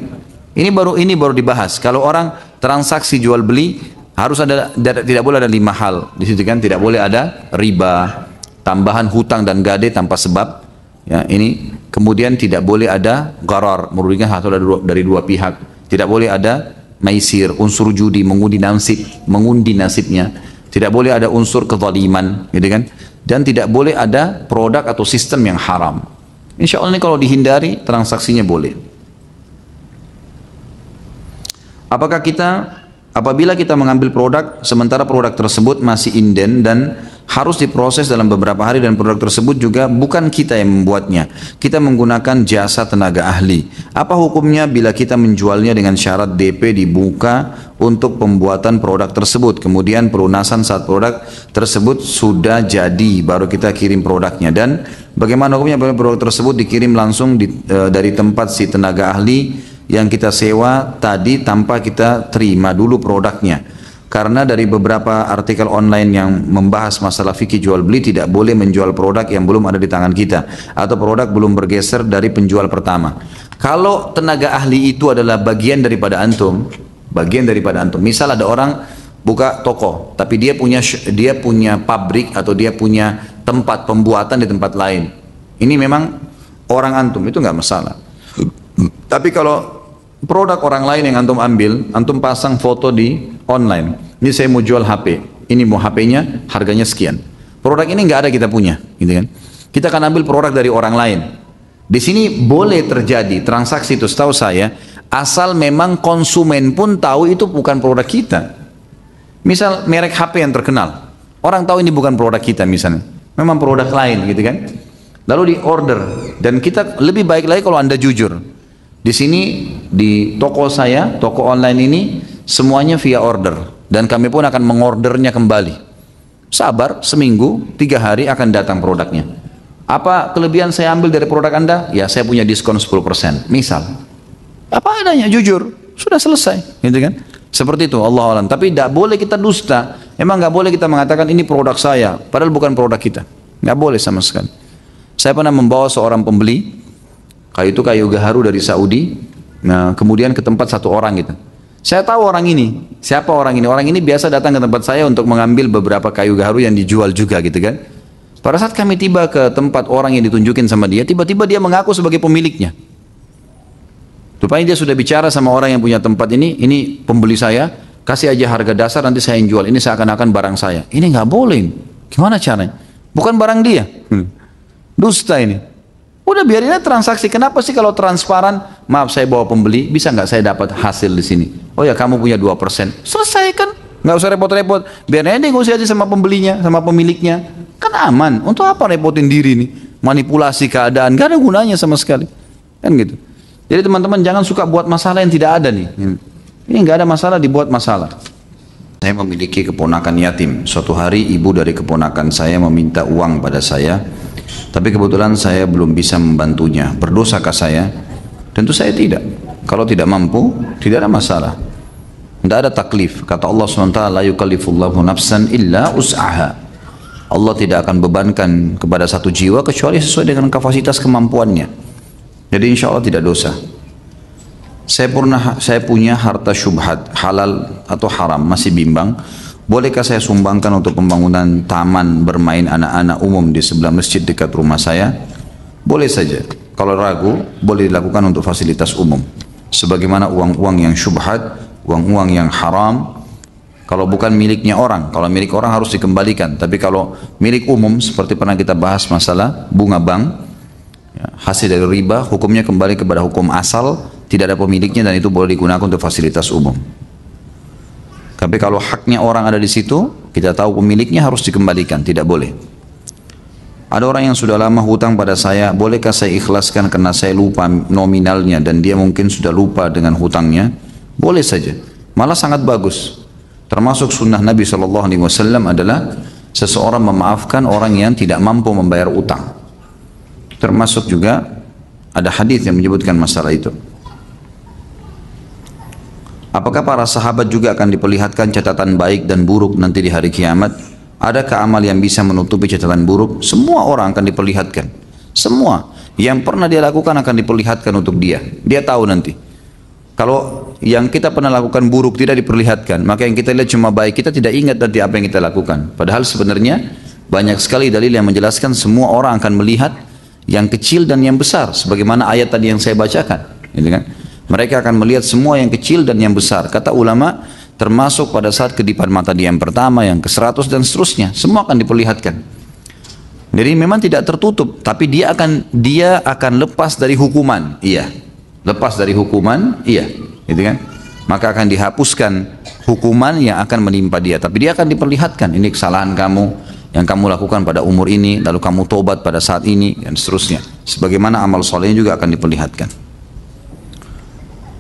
Ini baru dibahas. Kalau orang transaksi jual beli harus ada, tidak boleh ada 5 hal di situ kan, tidak boleh ada riba, tambahan hutang dan gade tanpa sebab. Ya, ini kemudian tidak boleh ada gharar, merugikan satu dari dua pihak. Tidak boleh ada maisir, unsur judi, mengundi nasibnya. Tidak boleh ada unsur kezaliman, gitu kan? Dan tidak boleh ada produk atau sistem yang haram. Insya Allah ini kalau dihindari transaksinya boleh. Apabila kita mengambil produk sementara produk tersebut masih inden dan harus diproses dalam beberapa hari dan produk tersebut juga bukan kita yang membuatnya, kita menggunakan jasa tenaga ahli. Apa hukumnya bila kita menjualnya dengan syarat DP dibuka untuk pembuatan produk tersebut, kemudian pelunasan saat produk tersebut sudah jadi baru kita kirim produknya, dan bagaimana hukumnya bila produk tersebut dikirim langsung dari tempat si tenaga ahli yang kita sewa tadi tanpa kita terima dulu produknya? Karena dari beberapa artikel online yang membahas masalah fikih jual beli tidak boleh menjual produk yang belum ada di tangan kita atau produk belum bergeser dari penjual pertama. Kalau tenaga ahli itu adalah bagian daripada antum, misal ada orang buka toko tapi dia punya pabrik atau dia punya tempat pembuatan di tempat lain. Ini memang orang antum, itu nggak masalah. Tapi kalau produk orang lain yang antum ambil, antum pasang foto di online. Ini saya mau jual HP, ini mau HP-nya harganya sekian. Produk ini nggak ada kita punya, gitu kan? Kita akan ambil produk dari orang lain. Di sini boleh terjadi transaksi itu, setahu saya, asal memang konsumen pun tahu itu bukan produk kita. Misal merek HP yang terkenal, orang tahu ini bukan produk kita misalnya, memang produk lain, gitu kan? Lalu di order, dan kita lebih baik lagi kalau anda jujur. Di sini di toko saya, toko online ini semuanya via order, dan kami pun akan mengordernya kembali. Sabar seminggu, 3 hari akan datang produknya. Apa kelebihan saya ambil dari produk anda? Ya saya punya diskon 10%, misal. Apa adanya, jujur, sudah selesai, gitu kan? Seperti itu, Allah alam. Tapi tidak boleh kita dusta. Emang nggak boleh kita mengatakan ini produk saya, padahal bukan produk kita. Nggak boleh sama sekali. Saya pernah membawa seorang pembeli kayu gaharu dari Saudi, nah, kemudian ke tempat satu orang gitu. Saya tahu orang ini, siapa orang ini? Orang ini biasa datang ke tempat saya untuk mengambil beberapa kayu gaharu yang dijual juga gitu kan. Pada saat kami tiba ke tempat orang yang ditunjukin sama dia, tiba-tiba dia mengaku sebagai pemiliknya. Rupanya dia sudah bicara sama orang yang punya tempat ini pembeli saya, kasih aja harga dasar nanti saya yang jual, ini seakan-akan barang saya. Ini nggak boleh, gimana caranya? Bukan barang dia. Dusta ini. Udah biarin aja transaksi. Kenapa sih kalau transparan? Maaf saya bawa pembeli, bisa nggak saya dapat hasil di sini? Oh ya kamu punya 2%. Selesai kan? Nggak usah repot-repot. Biar aja negosiasi sama pembelinya, sama pemiliknya. Kan aman. Untuk apa repotin diri nih? Manipulasi keadaan, nggak ada gunanya sama sekali. Kan gitu. Jadi teman-teman jangan suka buat masalah yang tidak ada nih. Ini nggak ada masalah dibuat masalah. Saya memiliki keponakan yatim. Suatu hari ibu dari keponakan saya meminta uang pada saya. Tapi kebetulan saya belum bisa membantunya. Berdosakah saya? Tentu saya tidak. Kalau tidak mampu, tidak ada masalah. Tidak ada taklif. Kata Allah SWT, la yukallifullahu nafsan illa us'aha. Allah tidak akan bebankan kepada satu jiwa kecuali sesuai dengan kapasitas kemampuannya. Jadi insya Allah tidak dosa. Saya punya harta syubhat, halal atau haram, masih bimbang. Bolehkah saya sumbangkan untuk pembangunan taman bermain anak-anak umum di sebelah masjid dekat rumah saya? Boleh saja. Kalau ragu, boleh dilakukan untuk fasilitas umum. Sebagaimana uang-uang yang syubhat, uang-uang yang haram, kalau bukan miliknya orang, kalau milik orang harus dikembalikan. Tapi kalau milik umum, seperti pernah kita bahas masalah bunga bank, ya, hasil dari riba, hukumnya kembali kepada hukum asal, tidak ada pemiliknya dan itu boleh digunakan untuk fasilitas umum. Tapi kalau haknya orang ada di situ, kita tahu pemiliknya harus dikembalikan, tidak boleh. Ada orang yang sudah lama hutang pada saya, bolehkah saya ikhlaskan karena saya lupa nominalnya dan dia mungkin sudah lupa dengan hutangnya? Boleh saja, malah sangat bagus. Termasuk sunnah Nabi SAW adalah seseorang memaafkan orang yang tidak mampu membayar utang. Termasuk juga ada hadis yang menyebutkan masalah itu. Apakah para sahabat juga akan diperlihatkan catatan baik dan buruk nanti di hari kiamat? Adakah amal yang bisa menutupi catatan buruk? Semua orang akan diperlihatkan. Semua yang pernah dia lakukan akan diperlihatkan untuk dia. Dia tahu nanti. Kalau yang kita pernah lakukan buruk tidak diperlihatkan, maka yang kita lihat cuma baik, kita tidak ingat nanti apa yang kita lakukan. Padahal sebenarnya banyak sekali dalil yang menjelaskan semua orang akan melihat yang kecil dan yang besar. Sebagaimana ayat tadi yang saya bacakan. Gitu kan? Mereka akan melihat semua yang kecil dan yang besar. Kata ulama, termasuk pada saat kedipan mata dia yang pertama, yang ke-100 dan seterusnya. Semua akan diperlihatkan. Jadi memang tidak tertutup, tapi dia akan lepas dari hukuman. Iya. Lepas dari hukuman, iya. Gitu kan? Maka akan dihapuskan hukuman yang akan menimpa dia. Tapi dia akan diperlihatkan, ini kesalahan kamu yang kamu lakukan pada umur ini, lalu kamu tobat pada saat ini, dan seterusnya. Sebagaimana amal solehnya juga akan diperlihatkan.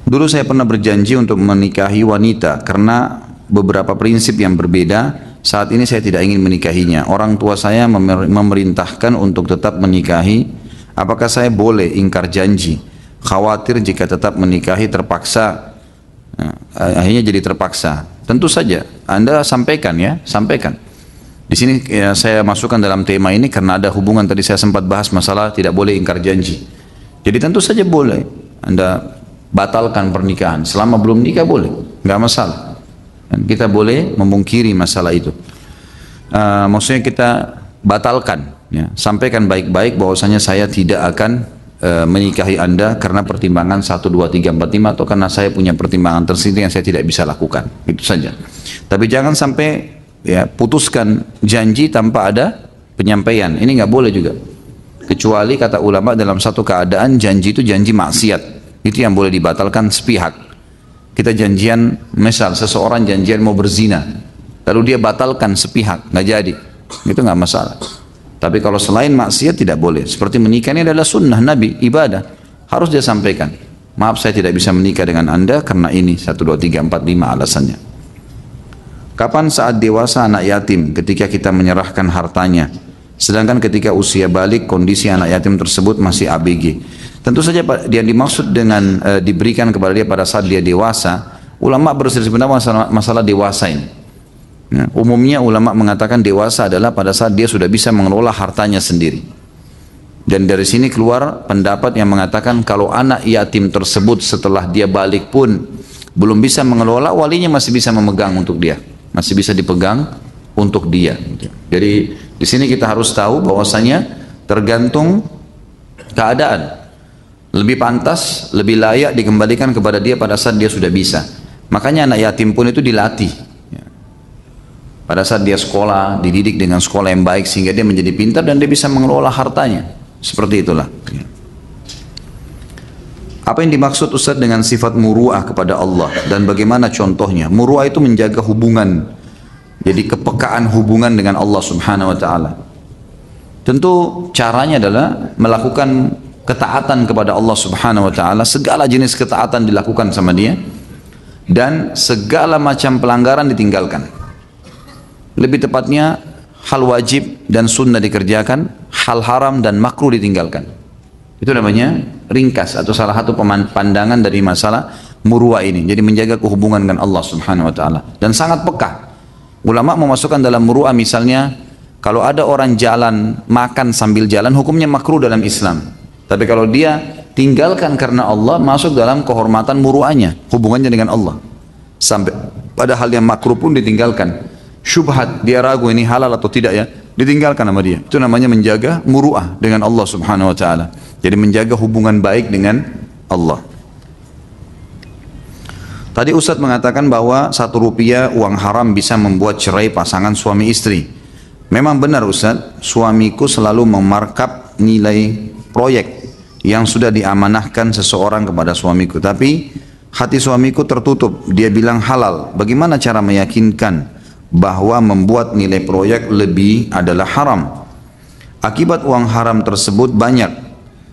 Dulu saya pernah berjanji untuk menikahi wanita karena beberapa prinsip yang berbeda. Saat ini saya tidak ingin menikahinya. Orang tua saya memerintahkan untuk tetap menikahi. Apakah saya boleh ingkar janji? Khawatir jika tetap menikahi terpaksa, akhirnya jadi terpaksa. Tentu saja Anda sampaikan ya, sampaikan. Di sini ya, saya masukkan dalam tema ini karena ada hubungan tadi saya sempat bahas masalah tidak boleh ingkar janji. Jadi tentu saja boleh Anda batalkan pernikahan, selama belum nikah boleh, nggak masalah. Dan kita boleh memungkiri masalah itu. Maksudnya kita batalkan, ya. Sampaikan baik-baik bahwasanya saya tidak akan menikahi Anda karena pertimbangan 1, 2, 3, 4, 5 atau karena saya punya pertimbangan tersendiri yang saya tidak bisa lakukan. Itu saja. Tapi jangan sampai ya putuskan janji tanpa ada penyampaian. Ini nggak boleh juga. Kecuali kata ulama dalam satu keadaan janji itu janji maksiat. Itu yang boleh dibatalkan sepihak. Kita janjian, misal seseorang janjian mau berzina, lalu dia batalkan sepihak, nggak jadi. Itu nggak masalah. Tapi kalau selain maksiat tidak boleh. Seperti menikah ini adalah sunnah Nabi, ibadah. Harus dia sampaikan. Maaf saya tidak bisa menikah dengan Anda karena ini 1, 2, 3, 4, 5 alasannya. Kapan saat dewasa anak yatim ketika kita menyerahkan hartanya? Sedangkan ketika usia balik kondisi anak yatim tersebut masih ABG. Tentu saja dia dimaksud dengan diberikan kepada dia pada saat dia dewasa. Ulama berselisih pendapat masalah dewasa ini. Nah, umumnya ulama mengatakan dewasa adalah pada saat dia sudah bisa mengelola hartanya sendiri. Dan dari sini keluar pendapat yang mengatakan kalau anak yatim tersebut setelah dia balik pun belum bisa mengelola, walinya masih bisa memegang untuk dia, masih bisa dipegang untuk dia. Jadi di sini kita harus tahu bahwasanya tergantung keadaan. Lebih pantas, lebih layak dikembalikan kepada dia pada saat dia sudah bisa. Makanya anak yatim pun itu dilatih. Pada saat dia sekolah, dididik dengan sekolah yang baik sehingga dia menjadi pintar dan dia bisa mengelola hartanya. Seperti itulah. Apa yang dimaksud Ustaz dengan sifat muru'ah kepada Allah dan bagaimana contohnya? Muru'ah itu menjaga hubungan. Jadi kepekaan hubungan dengan Allah Subhanahu wa taala. Tentu caranya adalah melakukan ketaatan kepada Allah Subhanahu wa taala, segala jenis ketaatan dilakukan sama dia dan segala macam pelanggaran ditinggalkan. Lebih tepatnya hal wajib dan sunnah dikerjakan, hal haram dan makruh ditinggalkan. Itu namanya ringkas atau salah satu pandangan dari masalah muru'ah ini. Jadi menjaga kehubungan dengan Allah Subhanahu wa taala dan sangat peka. Ulama memasukkan dalam muru'ah misalnya kalau ada orang jalan makan sambil jalan hukumnya makruh dalam Islam. Tapi kalau dia tinggalkan karena Allah masuk dalam kehormatan muru'ahnya, hubungannya dengan Allah. Sampai pada hal yang makruh pun ditinggalkan. Syubhat, dia ragu ini halal atau tidak ya, ditinggalkan sama dia. Itu namanya menjaga muru'ah dengan Allah Subhanahu wa taala. Jadi menjaga hubungan baik dengan Allah. Tadi Ustadz mengatakan bahwa 1 rupiah uang haram bisa membuat cerai pasangan suami istri. Memang benar Ustadz, suamiku selalu memarkup nilai proyek yang sudah diamanahkan seseorang kepada suamiku. Tapi hati suamiku tertutup, dia bilang halal. Bagaimana cara meyakinkan bahwa membuat nilai proyek lebih adalah haram? Akibat uang haram tersebut banyak,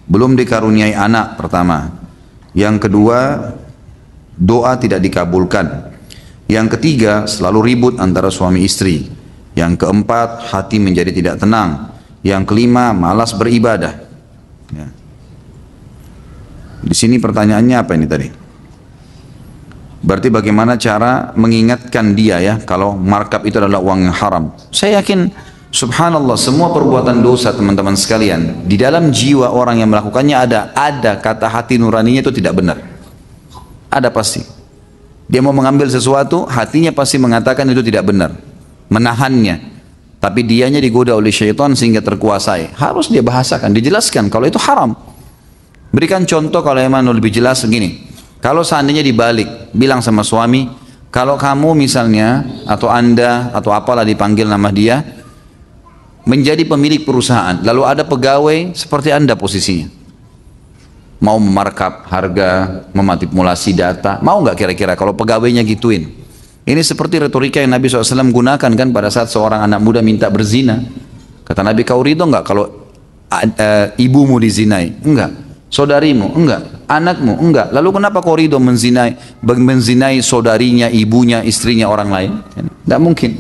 belum dikaruniai anak pertama. Yang kedua, doa tidak dikabulkan. Yang ketiga, selalu ribut antara suami istri. Yang keempat, hati menjadi tidak tenang. Yang kelima, malas beribadah. Ya. Di sini pertanyaannya apa ini tadi? Berarti bagaimana cara mengingatkan dia ya kalau markup itu adalah uang yang haram. Saya yakin subhanallah semua perbuatan dosa teman-teman sekalian di dalam jiwa orang yang melakukannya ada kata hati nuraninya itu tidak benar. Ada pasti. Dia mau mengambil sesuatu, hatinya pasti mengatakan itu tidak benar. Menahannya. Tapi dianya digoda oleh syaitan sehingga terkuasai. Harus dia bahasakan, dijelaskan kalau itu haram. Berikan contoh kalau emang lebih jelas begini. Kalau seandainya dibalik, bilang sama suami, kalau kamu misalnya, atau anda, atau apalah dipanggil nama dia, menjadi pemilik perusahaan, lalu ada pegawai seperti anda posisinya. Mau memarkup harga, memanipulasi data, mau nggak kira-kira kalau pegawainya gituin? Ini seperti retorika yang Nabi SAW gunakan kan pada saat seorang anak muda minta berzina. Kata Nabi, kau ridho nggak kalau ibumu dizinai? Enggak. Saudarimu? Enggak. Anakmu? Enggak. Lalu kenapa kau ridho menzinai saudarinya, ibunya, istrinya orang lain? Tidak mungkin.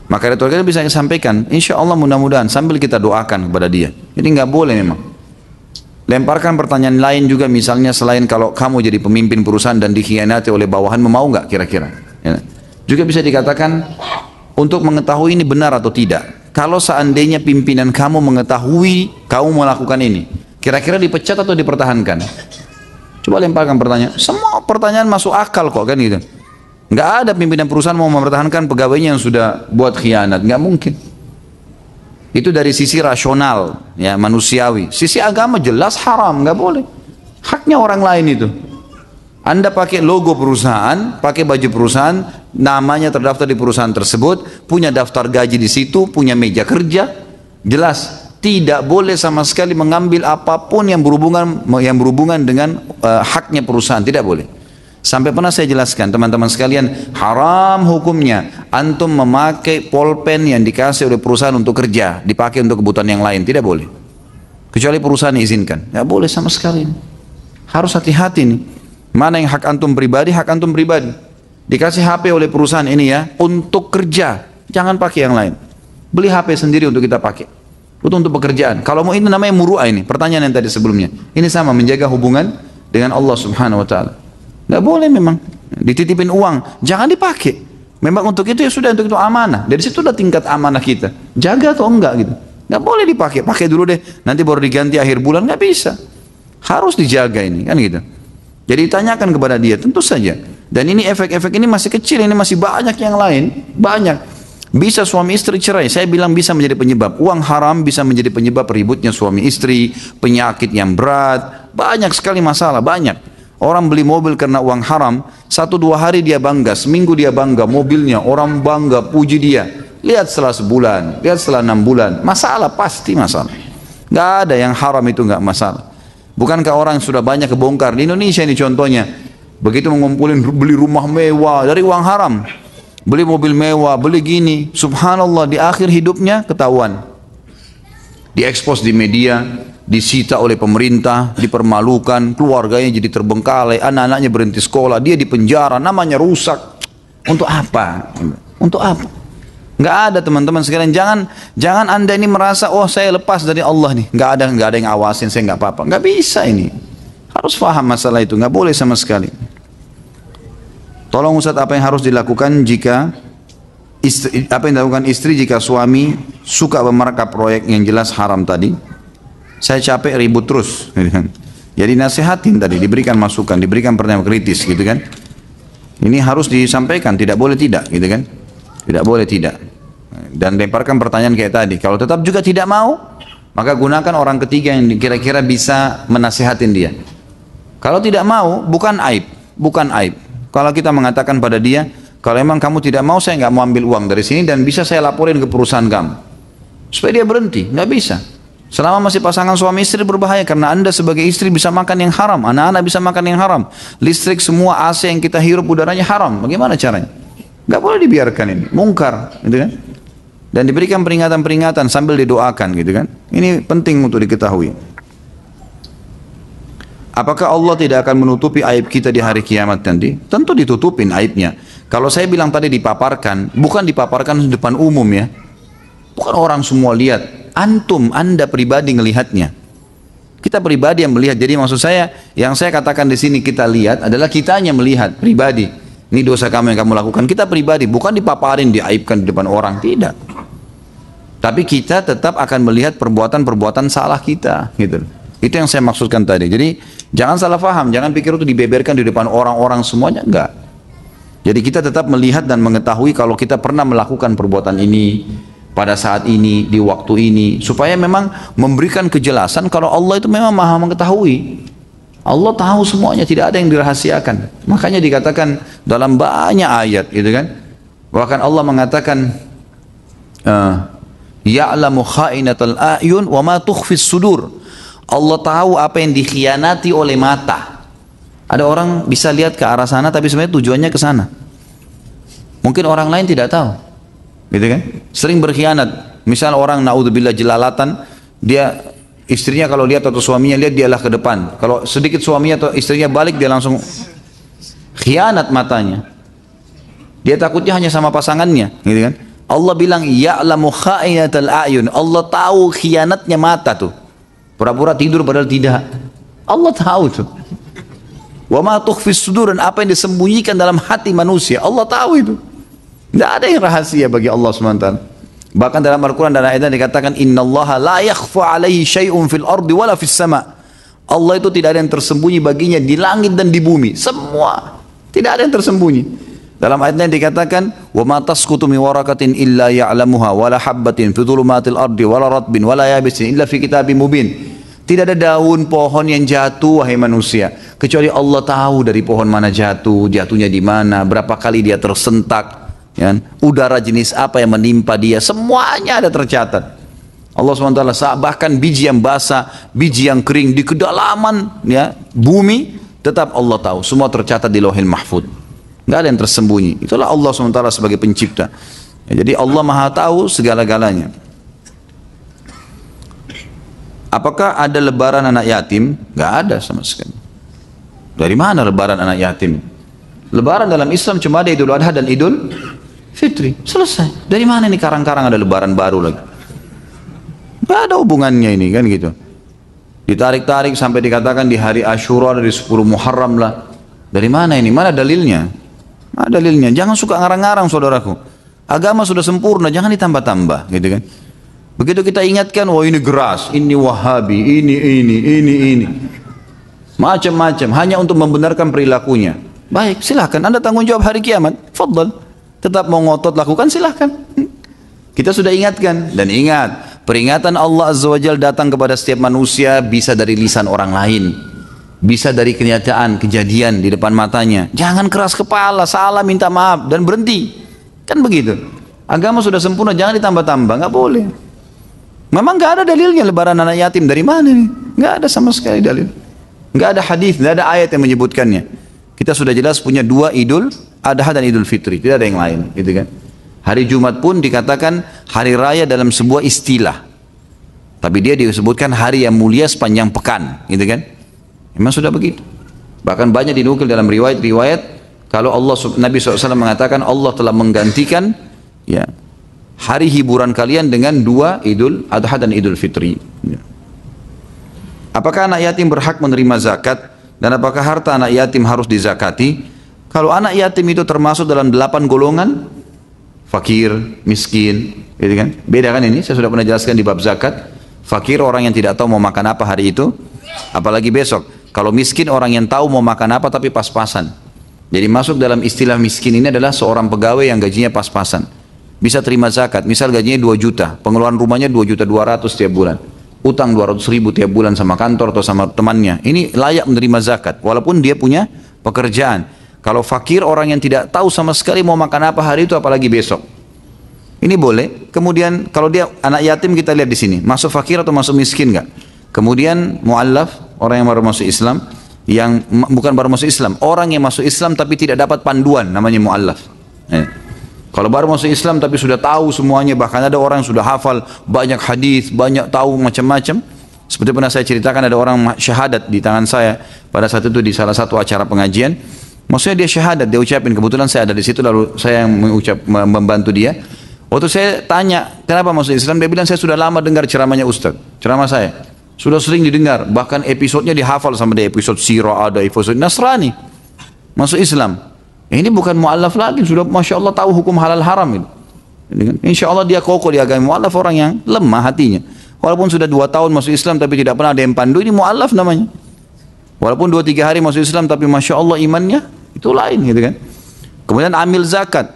Maka retorika itu bisa disampaikan. Insya Allah mudah-mudahan sambil kita doakan kepada dia. Jadi nggak boleh memang. Lemparkan pertanyaan lain juga misalnya selain kalau kamu jadi pemimpin perusahaan dan dikhianati oleh bawahanmu, mau nggak kira-kira? Ya. Juga bisa dikatakan untuk mengetahui ini benar atau tidak. Kalau seandainya pimpinan kamu mengetahui kamu melakukan ini, kira-kira dipecat atau dipertahankan? Coba lemparkan pertanyaan. Semua pertanyaan masuk akal kok kan gitu. Nggak ada pimpinan perusahaan mau mempertahankan pegawainya yang sudah buat khianat. Nggak mungkin. Itu dari sisi rasional, ya manusiawi. Sisi agama jelas haram, nggak boleh. Haknya orang lain itu. Anda pakai logo perusahaan, pakai baju perusahaan, namanya terdaftar di perusahaan tersebut, punya daftar gaji di situ, punya meja kerja, jelas tidak boleh sama sekali mengambil apapun yang berhubungan dengan haknya perusahaan, tidak boleh. Sampai pernah saya jelaskan teman-teman sekalian, haram hukumnya antum memakai pulpen yang dikasih oleh perusahaan untuk kerja, dipakai untuk kebutuhan yang lain, tidak boleh. Kecuali perusahaan izinkan, tidak boleh sama sekali. Harus hati-hati nih. Mana yang hak antum pribadi, hak antum pribadi. Dikasih HP oleh perusahaan ini ya, untuk kerja, jangan pakai yang lain. Beli HP sendiri untuk kita pakai. Itu untuk pekerjaan. Kalau mau ini namanya muru'ah ini, pertanyaan yang tadi sebelumnya. Ini sama, menjaga hubungan dengan Allah Subhanahu wa Ta'ala. Nggak boleh memang dititipin uang, jangan dipakai. Memang untuk itu ya sudah, untuk itu amanah. Dari situ udah tingkat amanah kita. Jaga atau enggak gitu. Nggak boleh dipakai, pakai dulu deh. Nanti baru diganti akhir bulan, nggak bisa. Harus dijaga ini kan gitu. Jadi ditanyakan kepada dia, tentu saja. Dan ini efek-efek ini masih kecil, ini masih banyak yang lain, banyak. Bisa suami istri cerai, saya bilang bisa menjadi penyebab. Uang haram bisa menjadi penyebab ributnya suami istri, penyakit yang berat, banyak sekali masalah, banyak. Orang beli mobil karena uang haram, 1-2 hari dia bangga, seminggu dia bangga, mobilnya, orang bangga, puji dia. Lihat setelah sebulan, lihat setelah 6 bulan, masalah, pasti masalah. Nggak ada yang haram itu nggak masalah. Bukankah orang sudah banyak kebongkar, di Indonesia ini contohnya, begitu mengumpulin beli rumah mewah dari uang haram, beli mobil mewah, beli gini, subhanallah di akhir hidupnya ketahuan. Diekspos di media, disita oleh pemerintah, dipermalukan, keluarganya jadi terbengkalai, anak-anaknya berhenti sekolah, dia di penjara, namanya rusak. Untuk apa? Untuk apa? Nggak ada teman-teman sekalian. Jangan anda ini merasa, oh saya lepas dari Allah nih, nggak ada yang awasin, saya nggak apa-apa. Nggak bisa ini. Harus paham masalah itu, nggak boleh sama sekali. Tolong Ustaz, apa yang harus dilakukan jika apa yang dilakukan istri jika suami suka memerangkap proyek yang jelas haram tadi? Saya capek ribut terus, gitu kan. Jadi nasihatin tadi, diberikan masukan, diberikan pertanyaan kritis, gitu kan. Ini harus disampaikan, tidak boleh tidak, gitu kan. Tidak boleh tidak. Dan lemparkan pertanyaan kayak tadi. Kalau tetap juga tidak mau, maka gunakan orang ketiga yang kira-kira bisa menasihatin dia. Kalau tidak mau, bukan aib, bukan aib. Kalau kita mengatakan pada dia, kalau emang kamu tidak mau, saya nggak mau ambil uang dari sini dan bisa saya laporin ke perusahaan kamu, supaya dia berhenti. Nggak bisa. Selama masih pasangan suami istri berbahaya, karena anda sebagai istri bisa makan yang haram, anak-anak bisa makan yang haram, listrik semua AC yang kita hirup udaranya haram. Bagaimana caranya? Nggak boleh dibiarkan ini, mungkar, gitu kan? Dan diberikan peringatan-peringatan sambil didoakan, gitu kan? Ini penting untuk diketahui. Apakah Allah tidak akan menutupi aib kita di hari kiamat nanti? Tentu ditutupin aibnya. Kalau saya bilang tadi dipaparkan, bukan dipaparkan di depan umum ya. Bukan orang semua lihat. Antum, anda pribadi ngelihatnya. Kita pribadi yang melihat. Jadi maksud saya, yang saya katakan di sini kita lihat adalah kitanya melihat pribadi. Ini dosa kamu yang kamu lakukan. Kita pribadi, bukan dipaparin, diaibkan di depan orang. Tidak. Tapi kita tetap akan melihat perbuatan-perbuatan salah kita. Gitu. Itu yang saya maksudkan tadi. Jadi jangan salah paham. Jangan pikir itu dibeberkan di depan orang-orang semuanya. Enggak. Jadi kita tetap melihat dan mengetahui kalau kita pernah melakukan perbuatan ini pada saat ini, di waktu ini, supaya memang memberikan kejelasan kalau Allah itu memang maha mengetahui. Allah tahu semuanya, tidak ada yang dirahasiakan. Makanya dikatakan dalam banyak ayat, gitu kan. Bahkan Allah mengatakan, ya'lamu kha'inatal a'yun wa ma tukhfis sudur. Allah tahu apa yang dikhianati oleh mata. Ada orang bisa lihat ke arah sana, tapi sebenarnya tujuannya ke sana. Mungkin orang lain tidak tahu. Gitu kan? Sering berkhianat. Misal orang naudzubillah jelalatan, dia istrinya kalau lihat atau suaminya lihat dialah ke depan. Kalau sedikit suaminya atau istrinya balik dia langsung khianat matanya. Dia takutnya hanya sama pasangannya, gitu kan? Allah bilang ya'lamu kha'inatal a'yun. Allah tahu khianatnya mata tuh. Pura-pura tidur padahal tidak. Allah tahu tuh. Wa ma tukhfis sudur, dan apa yang disembunyikan dalam hati manusia, Allah tahu itu. Tidak ada yang rahasia bagi Allah SWT. Bahkan dalam Al-Quran dan ayat dikatakan innallaha la yakhfa alaihi syai'un fil ardi wala fis sama. Allah itu tidak ada yang tersembunyi baginya di langit dan di bumi. Semua. Tidak ada yang tersembunyi. Dalam ayat lain dikatakan, "Wa ma tasqutu min waraqatin illa ya'lamuha wa la habbatin fi dhulumatil ardi wa la ratbin wa la yabisin illa fi kitabim mubin." Tidak ada daun pohon yang jatuh, wahai manusia, kecuali Allah tahu dari pohon mana jatuh, jatuhnya di mana, berapa kali dia tersentak, ya, udara jenis apa yang menimpa dia, semuanya ada tercatat. Allah SWT bahkan biji yang basah, biji yang kering di kedalaman, ya, bumi, tetap Allah tahu, semua tercatat di Lauhil Mahfuz. Nggak ada yang tersembunyi. Itulah Allah SWT sebagai pencipta. Ya, jadi Allah Maha tahu segala-galanya. Apakah ada lebaran anak yatim? Nggak ada sama sekali. Dari mana lebaran anak yatim? Lebaran dalam Islam cuma ada Idul Adha dan Idul Fitri. Selesai. Dari mana ini karang-karang ada lebaran baru lagi? Nggak ada hubungannya ini kan gitu. Ditarik-tarik sampai dikatakan di hari Asyura dari 10 Muharram lah. Dari mana ini? Mana dalilnya? Ada dalilnya. Jangan suka ngarang-ngarang saudaraku. Agama sudah sempurna, jangan ditambah-tambah, gitu kan? Begitu kita ingatkan, wah ini geras, ini Wahabi, ini, macam-macam, hanya untuk membenarkan perilakunya. Baik, silakan. Anda tanggung jawab hari kiamat. Fadl. Tetap mau ngotot lakukan, silakan. Kita sudah ingatkan dan ingat, peringatan Allah Azza wa Jalla datang kepada setiap manusia bisa dari lisan orang lain. Bisa dari kenyataan, kejadian di depan matanya. Jangan keras kepala, salah minta maaf dan berhenti. Kan begitu. Agama sudah sempurna, jangan ditambah-tambah, nggak boleh. Memang nggak ada dalilnya lebaran anak yatim, dari mana nih? Nggak ada sama sekali dalil. Nggak ada hadis, nggak ada ayat yang menyebutkannya. Kita sudah jelas punya dua Idul Adha dan Idul Fitri, tidak ada yang lain, gitu kan? Hari Jumat pun dikatakan hari raya dalam sebuah istilah. Tapi dia disebutkan hari yang mulia sepanjang pekan, gitu kan? Memang sudah begitu. Bahkan banyak dinukil dalam riwayat-riwayat kalau Nabi SAW mengatakan Allah telah menggantikan, ya, hari hiburan kalian dengan dua Idul Adha dan Idul Fitri. Ya. Apakah anak yatim berhak menerima zakat dan apakah harta anak yatim harus dizakati? Kalau anak yatim itu termasuk dalam 8 golongan, fakir, miskin, gitu kan? Beda kan ini? Saya sudah pernah jelaskan di bab zakat. Fakir orang yang tidak tahu mau makan apa hari itu, apalagi besok. Kalau miskin orang yang tahu mau makan apa tapi pas-pasan. Jadi masuk dalam istilah miskin ini adalah seorang pegawai yang gajinya pas-pasan. Bisa terima zakat, misal gajinya 2 juta, pengeluaran rumahnya 2.200.000 tiap bulan. Utang 200.000 tiap bulan sama kantor atau sama temannya. Ini layak menerima zakat, walaupun dia punya pekerjaan. Kalau fakir orang yang tidak tahu sama sekali mau makan apa hari itu apalagi besok. Ini boleh. Kemudian kalau dia anak yatim kita lihat di sini, masuk fakir atau masuk miskin enggak? Kemudian mu'allaf, orang yang baru masuk Islam, yang bukan baru masuk Islam, orang yang masuk Islam tapi tidak dapat panduan, namanya mu'allaf. Kalau baru masuk Islam tapi sudah tahu semuanya, bahkan ada orang yang sudah hafal banyak hadis, banyak tahu macam-macam. Seperti pernah saya ceritakan, ada orang syahadat di tangan saya pada saat itu di salah satu acara pengajian. Maksudnya dia syahadat, dia ucapin, kebetulan saya ada di situ, lalu saya yang membantu dia. Waktu saya tanya kenapa masuk Islam, dia bilang saya sudah lama dengar ceramahnya Ustaz, ceramah saya. Sudah sering didengar, bahkan episodenya dihafal sama dia, episode Sirah ada, episode Nasrani. Masuk Islam. Ini bukan mu'allaf lagi, sudah Masya Allah tahu hukum halal haram itu. Insya Allah dia kokoh di agama. Mu'allaf orang yang lemah hatinya. Walaupun sudah 2 tahun masuk Islam tapi tidak pernah ada yang pandu, ini mu'allaf namanya. Walaupun 2-3 hari masuk Islam tapi Masya Allah imannya, itu lain gitu kan. Kemudian amil zakat.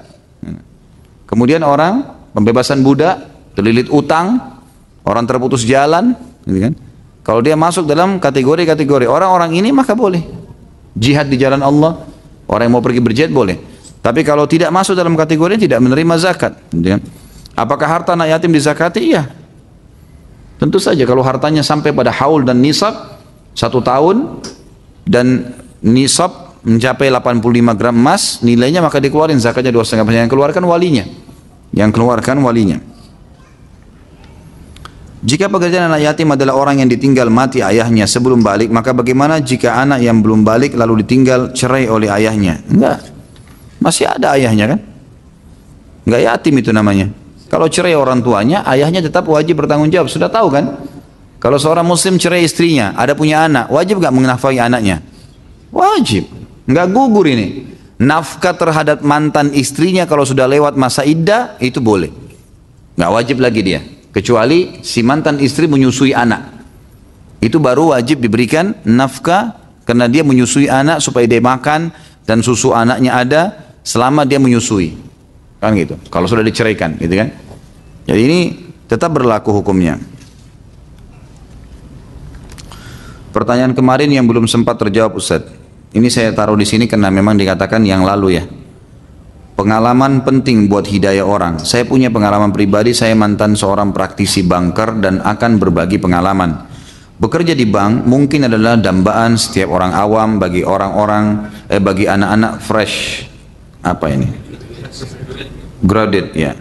Kemudian orang pembebasan budak, terlilit utang, orang terputus jalan, gitu kan. Kalau dia masuk dalam kategori-kategori orang-orang ini maka boleh. Jihad di jalan Allah, orang yang mau pergi berjihad boleh. Tapi kalau tidak masuk dalam kategori tidak menerima zakat, gitu kan. Apakah harta anak yatim dizakati? Iya. Tentu saja kalau hartanya sampai pada haul dan nisab 1 tahun dan nisab mencapai 85 gram emas nilainya, maka dikeluarin zakatnya 2,5%. Yang keluarkan walinya. Yang keluarkan walinya. Jika pekerjaan anak yatim adalah orang yang ditinggal mati ayahnya sebelum balik, maka bagaimana jika anak yang belum balik lalu ditinggal cerai oleh ayahnya? Enggak, masih ada ayahnya kan? Enggak yatim itu namanya. Kalau cerai orang tuanya, ayahnya tetap wajib bertanggung jawab. Sudah tahu kan? Kalau seorang muslim cerai istrinya, ada punya anak, wajib enggak menafkahi anaknya? Wajib, enggak gugur ini. Nafkah terhadap mantan istrinya kalau sudah lewat masa iddah itu boleh, enggak wajib lagi dia. Kecuali si mantan istri menyusui anak, itu baru wajib diberikan nafkah karena dia menyusui anak supaya dia makan dan susu anaknya ada, selama dia menyusui. Kan gitu. Kalau sudah diceraikan, gitu kan. Jadi ini tetap berlaku hukumnya. Pertanyaan kemarin yang belum sempat terjawab Ustaz. Ini saya taruh di sini karena memang dikatakan yang lalu ya. Pengalaman penting buat hidayah orang. Saya punya pengalaman pribadi, saya mantan seorang praktisi banker dan akan berbagi pengalaman. Bekerja di bank mungkin adalah dambaan setiap orang awam bagi bagi anak-anak fresh. Apa ini? Graduate ya.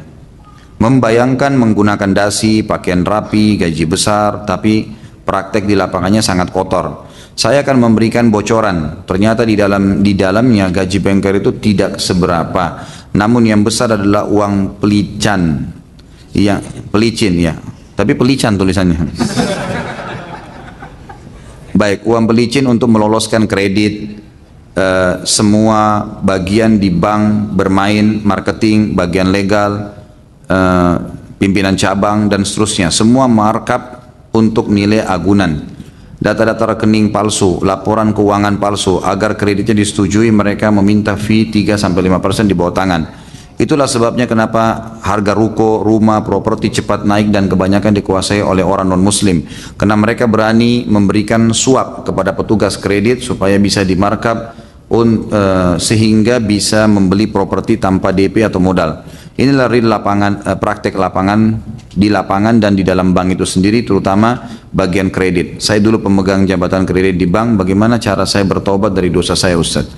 Membayangkan menggunakan dasi, pakaian rapi, gaji besar, tapi praktek di lapangannya sangat kotor. Saya akan memberikan bocoran. Ternyata di dalamnya gaji banker itu tidak seberapa. Namun yang besar adalah uang pelican. Iya, pelicin ya. Tapi pelican tulisannya. Baik, uang pelicin untuk meloloskan kredit, semua bagian di bank bermain, marketing, bagian legal, pimpinan cabang dan seterusnya. Semua markup untuk nilai agunan. Data-data rekening palsu, laporan keuangan palsu, agar kreditnya disetujui mereka meminta fee 3-5% di bawah tangan. Itulah sebabnya kenapa harga ruko, rumah, properti cepat naik dan kebanyakan dikuasai oleh orang non-muslim. Karena mereka berani memberikan suap kepada petugas kredit supaya bisa dimarkup sehingga bisa membeli properti tanpa DP atau modal. Inilah real praktek lapangan di lapangan dan di dalam bank itu sendiri, terutama bagian kredit. Saya dulu pemegang jabatan kredit di bank. Bagaimana cara saya bertobat dari dosa saya, Ustaz?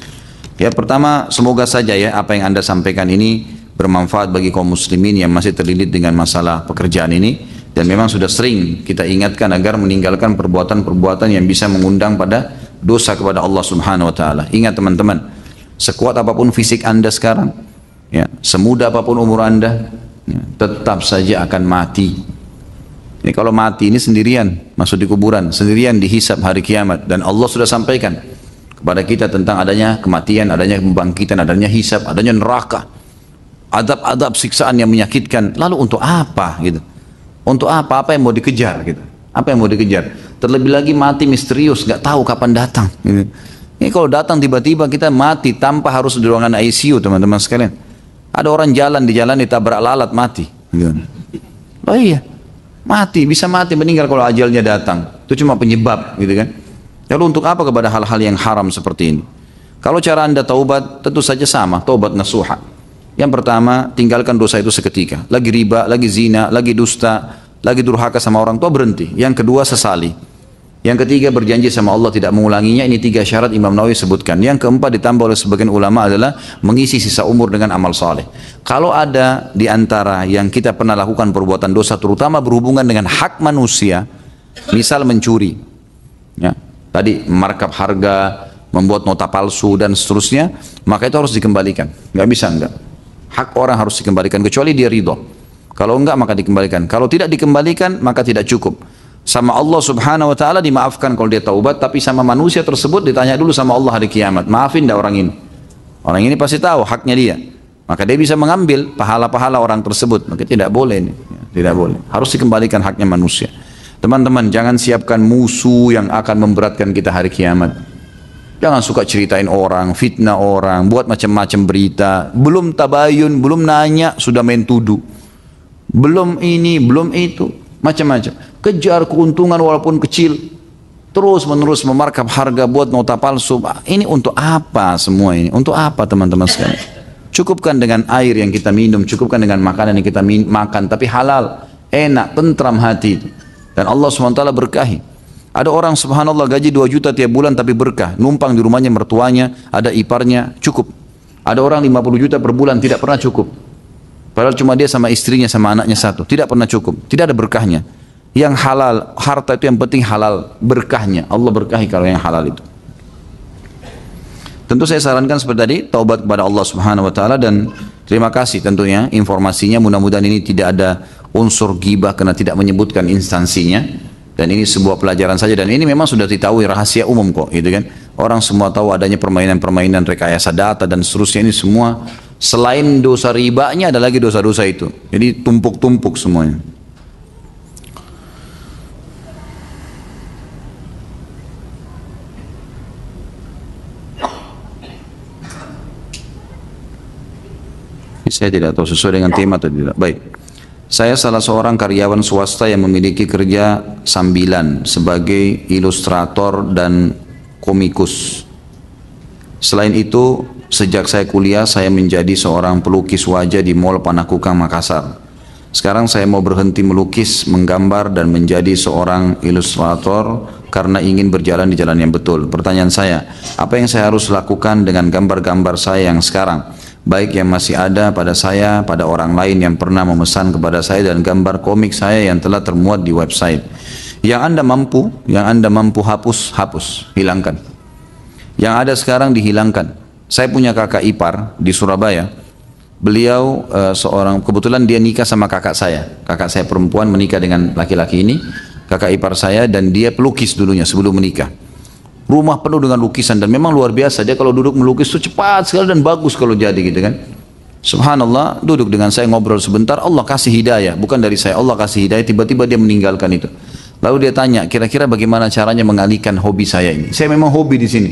Ya, pertama, semoga saja ya apa yang Anda sampaikan ini bermanfaat bagi kaum muslimin yang masih terlilit dengan masalah pekerjaan ini, dan memang sudah sering kita ingatkan agar meninggalkan perbuatan-perbuatan yang bisa mengundang pada dosa kepada Allah Subhanahu wa taala. Ingat teman-teman, sekuat apapun fisik Anda sekarang, ya, semudah apapun umur Anda, ya, tetap saja akan mati. Ini kalau mati ini sendirian, masuk di kuburan, sendirian dihisab hari kiamat, dan Allah sudah sampaikan kepada kita tentang adanya kematian, adanya pembangkitan, adanya hisab, adanya neraka, adab-adab siksaan yang menyakitkan. Lalu untuk apa gitu? Untuk apa? Apa yang mau dikejar gitu? Apa yang mau dikejar? Terlebih lagi mati misterius, nggak tahu kapan datang gitu. Ini kalau datang tiba-tiba kita mati tanpa harus di ruangan ICU, teman-teman sekalian. Ada orang jalan ditabrak lalat mati gitu. Oh iya, mati, bisa mati, meninggal kalau ajalnya datang. Itu cuma penyebab gitu kan. Lalu untuk apa kepada hal-hal yang haram seperti ini? Kalau cara Anda taubat, tentu saja sama, taubat nasuha. Yang pertama, tinggalkan dosa itu seketika. Lagi riba, lagi zina, lagi dusta, lagi durhaka sama orang tua, berhenti. Yang kedua, sesali. Yang ketiga, berjanji sama Allah tidak mengulanginya. Ini 3 syarat Imam Nawawi sebutkan. Yang keempat ditambah oleh sebagian ulama adalah mengisi sisa umur dengan amal saleh. Kalau ada di antara yang kita pernah lakukan perbuatan dosa, terutama berhubungan dengan hak manusia, misal mencuri, ya, tadi markup harga, membuat nota palsu dan seterusnya, maka itu harus dikembalikan. Nggak bisa enggak. Hak orang harus dikembalikan kecuali dia ridho. Kalau enggak maka dikembalikan. Kalau tidak dikembalikan maka tidak cukup. Sama Allah Subhanahu wa taala dimaafkan kalau dia taubat, tapi sama manusia tersebut ditanya dulu sama Allah hari kiamat. Maafin enggak orang ini? Orang ini pasti tahu haknya dia. Maka dia bisa mengambil pahala-pahala orang tersebut. Maka tidak boleh ini. Tidak boleh. Harus dikembalikan haknya manusia. Teman-teman, jangan siapkan musuh yang akan memberatkan kita hari kiamat. Jangan suka ceritain orang, fitnah orang, buat macam-macam berita. Belum tabayun, belum nanya, sudah main tuduh. Belum ini, belum itu, macam-macam. Kejar keuntungan walaupun kecil. Terus menerus memarkup harga, buat nota palsu. Ini untuk apa semua ini? Untuk apa teman-teman sekalian? Cukupkan dengan air yang kita minum, cukupkan dengan makanan yang kita makan, tapi halal, enak, tentram hati. Dan Allah SWT berkahi. Ada orang subhanallah gaji 2 juta tiap bulan tapi berkah. Numpang di rumahnya mertuanya, ada iparnya, cukup. Ada orang 50 juta per bulan tidak pernah cukup. Padahal cuma dia sama istrinya sama anaknya satu. Tidak pernah cukup. Tidak ada berkahnya. Yang halal, harta itu yang penting halal. Berkahnya. Allah berkahi kalau yang halal itu. Tentu saya sarankan seperti tadi, taubat kepada Allah Subhanahu wa taala, dan terima kasih tentunya informasinya. Mudah-mudahan ini tidak ada unsur ghibah karena tidak menyebutkan instansinya, dan ini sebuah pelajaran saja, dan ini memang sudah diketahui rahasia umum kok gitu kan. Orang semua tahu adanya permainan-permainan rekayasa data dan seterusnya. Ini semua selain dosa ribanya ada lagi dosa-dosa itu. Jadi tumpuk-tumpuk semuanya. Saya tidak tahu sesuai dengan tema atau tidak. Baik. Saya salah seorang karyawan swasta yang memiliki kerja sambilan sebagai ilustrator dan komikus. Selain itu, sejak saya kuliah, saya menjadi seorang pelukis wajah di Mall Panakukang, Makassar. Sekarang saya mau berhenti melukis, menggambar, dan menjadi seorang ilustrator karena ingin berjalan di jalan yang betul. Pertanyaan saya, apa yang saya harus lakukan dengan gambar-gambar saya yang sekarang? Baik yang masih ada pada saya, pada orang lain yang pernah memesan kepada saya, dan gambar komik saya yang telah termuat di website. Yang Anda mampu hapus, hilangkan. Yang ada sekarang dihilangkan. Saya punya kakak ipar di Surabaya. Beliau seorang, kebetulan dia nikah sama kakak saya perempuan menikah dengan laki-laki ini, kakak ipar saya, dan dia pelukis dulunya sebelum menikah. Rumah penuh dengan lukisan dan memang luar biasa, dia kalau duduk melukis itu cepat sekali dan bagus kalau jadi gitu kan. Subhanallah, duduk dengan saya ngobrol sebentar, Allah kasih hidayah, bukan dari saya, Allah kasih hidayah, tiba-tiba dia meninggalkan itu. Lalu dia tanya, kira-kira bagaimana caranya mengalihkan hobi saya ini? Saya memang hobi di sini.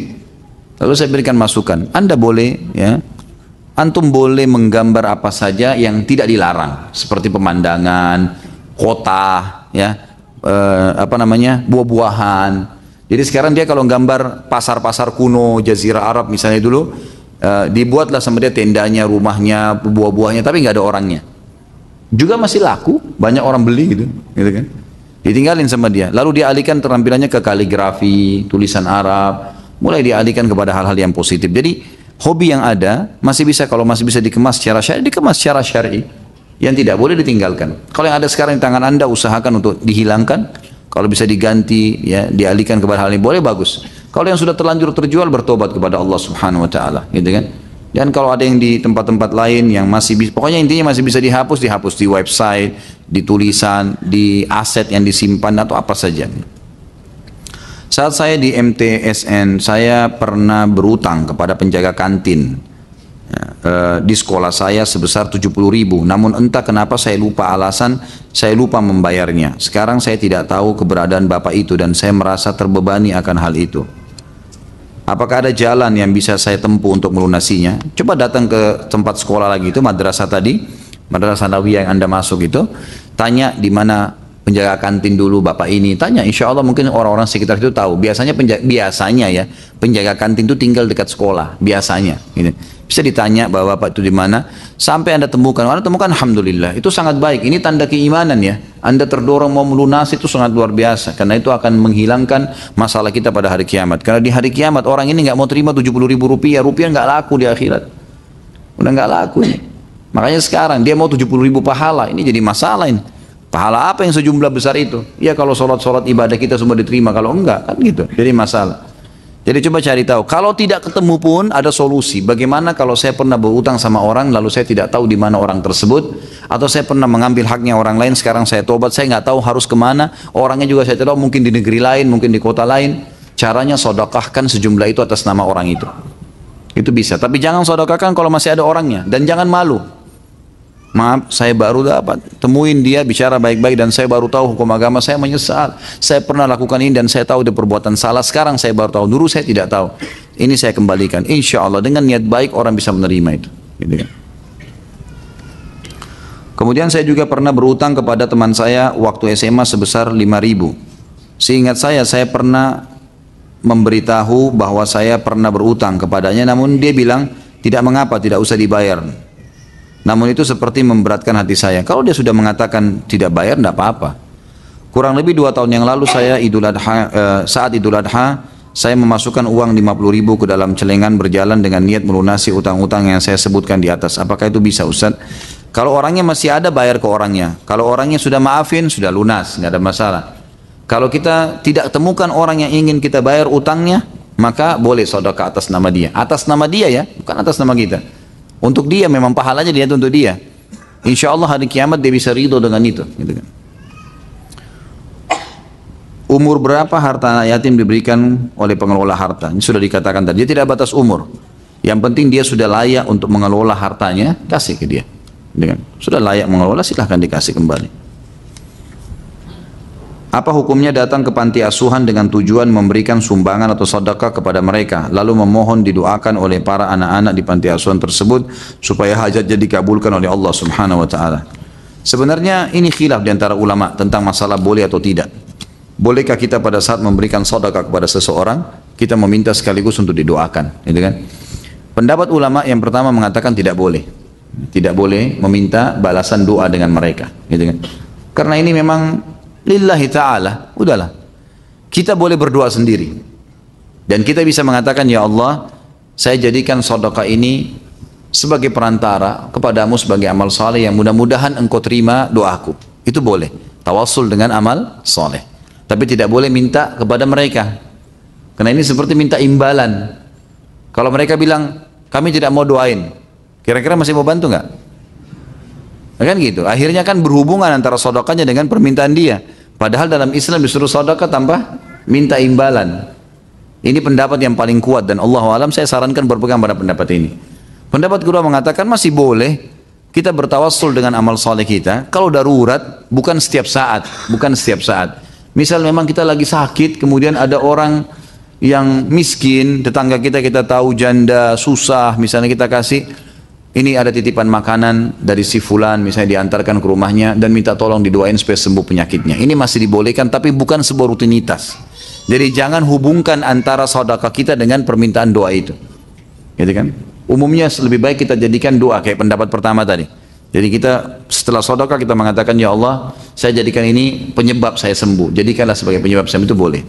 Lalu saya berikan masukan, Anda boleh ya, antum boleh menggambar apa saja yang tidak dilarang, seperti pemandangan, kota, ya, buah-buahan. Jadi sekarang dia kalau gambar pasar-pasar kuno, Jazirah Arab misalnya dulu, dibuatlah sama dia tendanya, rumahnya, buah-buahnya, tapi nggak ada orangnya. Juga masih laku, banyak orang beli gitu kan. Ditinggalin sama dia. Lalu dia alihkan terampilannya ke kaligrafi, tulisan Arab, mulai dialihkan kepada hal-hal yang positif. Jadi hobi yang ada masih bisa, kalau masih bisa dikemas secara syar'i, dikemas secara syar'i. Yang tidak boleh ditinggalkan. Kalau yang ada sekarang di tangan Anda, usahakan untuk dihilangkan. Kalau bisa diganti, ya, dialihkan kepada hal ini boleh, bagus. Kalau yang sudah terlanjur terjual, bertobat kepada Allah Subhanahu Wa Taala, gitu kan. Dan kalau ada yang di tempat-tempat lain yang masih, pokoknya intinya masih bisa dihapus di website, di tulisan, di aset yang disimpan atau apa saja. Saat saya di MTSN, saya pernah berutang kepada penjaga kantin di sekolah saya sebesar 70.000. Namun entah kenapa saya lupa alasan, saya lupa membayarnya. Sekarang saya tidak tahu keberadaan bapak itu dan saya merasa terbebani akan hal itu. Apakah ada jalan yang bisa saya tempuh untuk melunasinya? Coba datang ke tempat sekolah lagi itu, madrasah tadi, madrasah Nawiyah yang Anda masuk itu, tanya di mana penjaga kantin dulu bapak ini, tanya, insya Allah mungkin orang-orang sekitar itu tahu. Biasanya penjaga kantin itu tinggal dekat sekolah, biasanya. Gitu. Bisa ditanya bahwa bapak itu di mana, sampai Anda temukan. Anda temukan, alhamdulillah, itu sangat baik. Ini tanda keimanan ya. Anda terdorong mau melunasi, itu sangat luar biasa. Karena itu akan menghilangkan masalah kita pada hari kiamat. Karena di hari kiamat orang ini nggak mau terima 70.000 rupiah, rupiah nggak laku di akhirat. Udah nggak laku ini. Makanya sekarang dia mau 70.000 pahala, ini jadi masalah ini. Pahala apa yang sejumlah besar itu? Ya kalau sholat ibadah kita semua diterima, kalau enggak kan gitu. Jadi masalah. Jadi coba cari tahu. Kalau tidak ketemu pun ada solusi. Bagaimana kalau saya pernah berutang sama orang lalu saya tidak tahu di mana orang tersebut, atau saya pernah mengambil haknya orang lain, sekarang saya tobat, saya nggak tahu harus kemana. Orangnya juga saya tidak tahu, mungkin di negeri lain, mungkin di kota lain. Caranya sodakahkan sejumlah itu atas nama orang itu. Itu bisa. Tapi jangan sodakahkan kalau masih ada orangnya, dan jangan malu. Maaf, saya baru dapat, temuin dia, bicara baik-baik, dan saya baru tahu hukum agama, saya menyesal. Saya pernah lakukan ini dan saya tahu dia perbuatan salah, sekarang saya baru tahu, dulu saya tidak tahu. Ini saya kembalikan, insya Allah dengan niat baik orang bisa menerima itu. Gitu kan. Kemudian saya juga pernah berutang kepada teman saya waktu SMA sebesar 5.000. Seingat saya pernah memberitahu bahwa saya pernah berutang kepadanya, namun dia bilang tidak mengapa, tidak usah dibayar. Namun itu seperti memberatkan hati saya. Kalau dia sudah mengatakan tidak bayar, tidak apa-apa. Kurang lebih 2 tahun yang lalu saya saat Idul Adha, saya memasukkan uang 50.000 ke dalam celengan berjalan dengan niat melunasi utang-utang yang saya sebutkan di atas. Apakah itu bisa, Ustaz? Kalau orangnya masih ada, bayar ke orangnya. Kalau orangnya sudah maafin, sudah lunas, nggak ada masalah. Kalau kita tidak temukan orang yang ingin kita bayar utangnya, maka boleh sedekah atas nama dia. Atas nama dia ya, bukan atas nama kita. Untuk dia memang pahalanya dia untuk dia. Insya Allah hari kiamat dia bisa ridho dengan itu. Gitu kan. Umur berapa harta anak yatim diberikan oleh pengelola harta? Ini sudah dikatakan tadi. Dia tidak batas umur. Yang penting dia sudah layak untuk mengelola hartanya, kasih ke dia. Gitu kan. Sudah layak mengelola, silahkan dikasih kembali. Apa hukumnya datang ke panti asuhan dengan tujuan memberikan sumbangan atau sedekah kepada mereka, lalu memohon didoakan oleh para anak-anak di panti asuhan tersebut supaya hajatnya dikabulkan oleh Allah Subhanahu wa taala? Sebenarnya ini khilaf di antara ulama tentang masalah boleh atau tidak. Bolehkah kita pada saat memberikan sedekah kepada seseorang, kita meminta sekaligus untuk didoakan, gitu kan? Pendapat ulama yang pertama mengatakan tidak boleh. Tidak boleh meminta balasan doa dengan mereka, gitu kan? Karena ini memang lillahi ta'ala, udahlah. Kita boleh berdoa sendiri. Dan kita bisa mengatakan, ya Allah, saya jadikan sedekah ini sebagai perantara kepadamu sebagai amal saleh yang mudah-mudahan engkau terima doaku. Itu boleh. Tawassul dengan amal saleh. Tapi tidak boleh minta kepada mereka. Karena ini seperti minta imbalan. Kalau mereka bilang, kami tidak mau doain, kira-kira masih mau bantu nggak? Kan gitu. Akhirnya kan berhubungan antara sedekahnya dengan permintaan dia. Padahal dalam Islam disuruh sedekah tanpa minta imbalan. Ini pendapat yang paling kuat dan Allahu alam saya sarankan berpegang pada pendapat ini. Pendapat kedua mengatakan masih boleh kita bertawassul dengan amal soleh kita kalau darurat, bukan setiap saat, bukan setiap saat. Misal memang kita lagi sakit, kemudian ada orang yang miskin, tetangga kita tahu janda, susah, misalnya kita kasih, ini ada titipan makanan dari si fulan, misalnya diantarkan ke rumahnya dan minta tolong didoain supaya sembuh penyakitnya. Ini masih dibolehkan tapi bukan sebuah rutinitas. Jadi jangan hubungkan antara sedekah kita dengan permintaan doa itu. Gitu kan? Umumnya lebih baik kita jadikan doa kayak pendapat pertama tadi. Jadi kita setelah sedekah kita mengatakan, ya Allah, saya jadikan ini penyebab saya sembuh. Jadikanlah sebagai penyebab saya, itu boleh.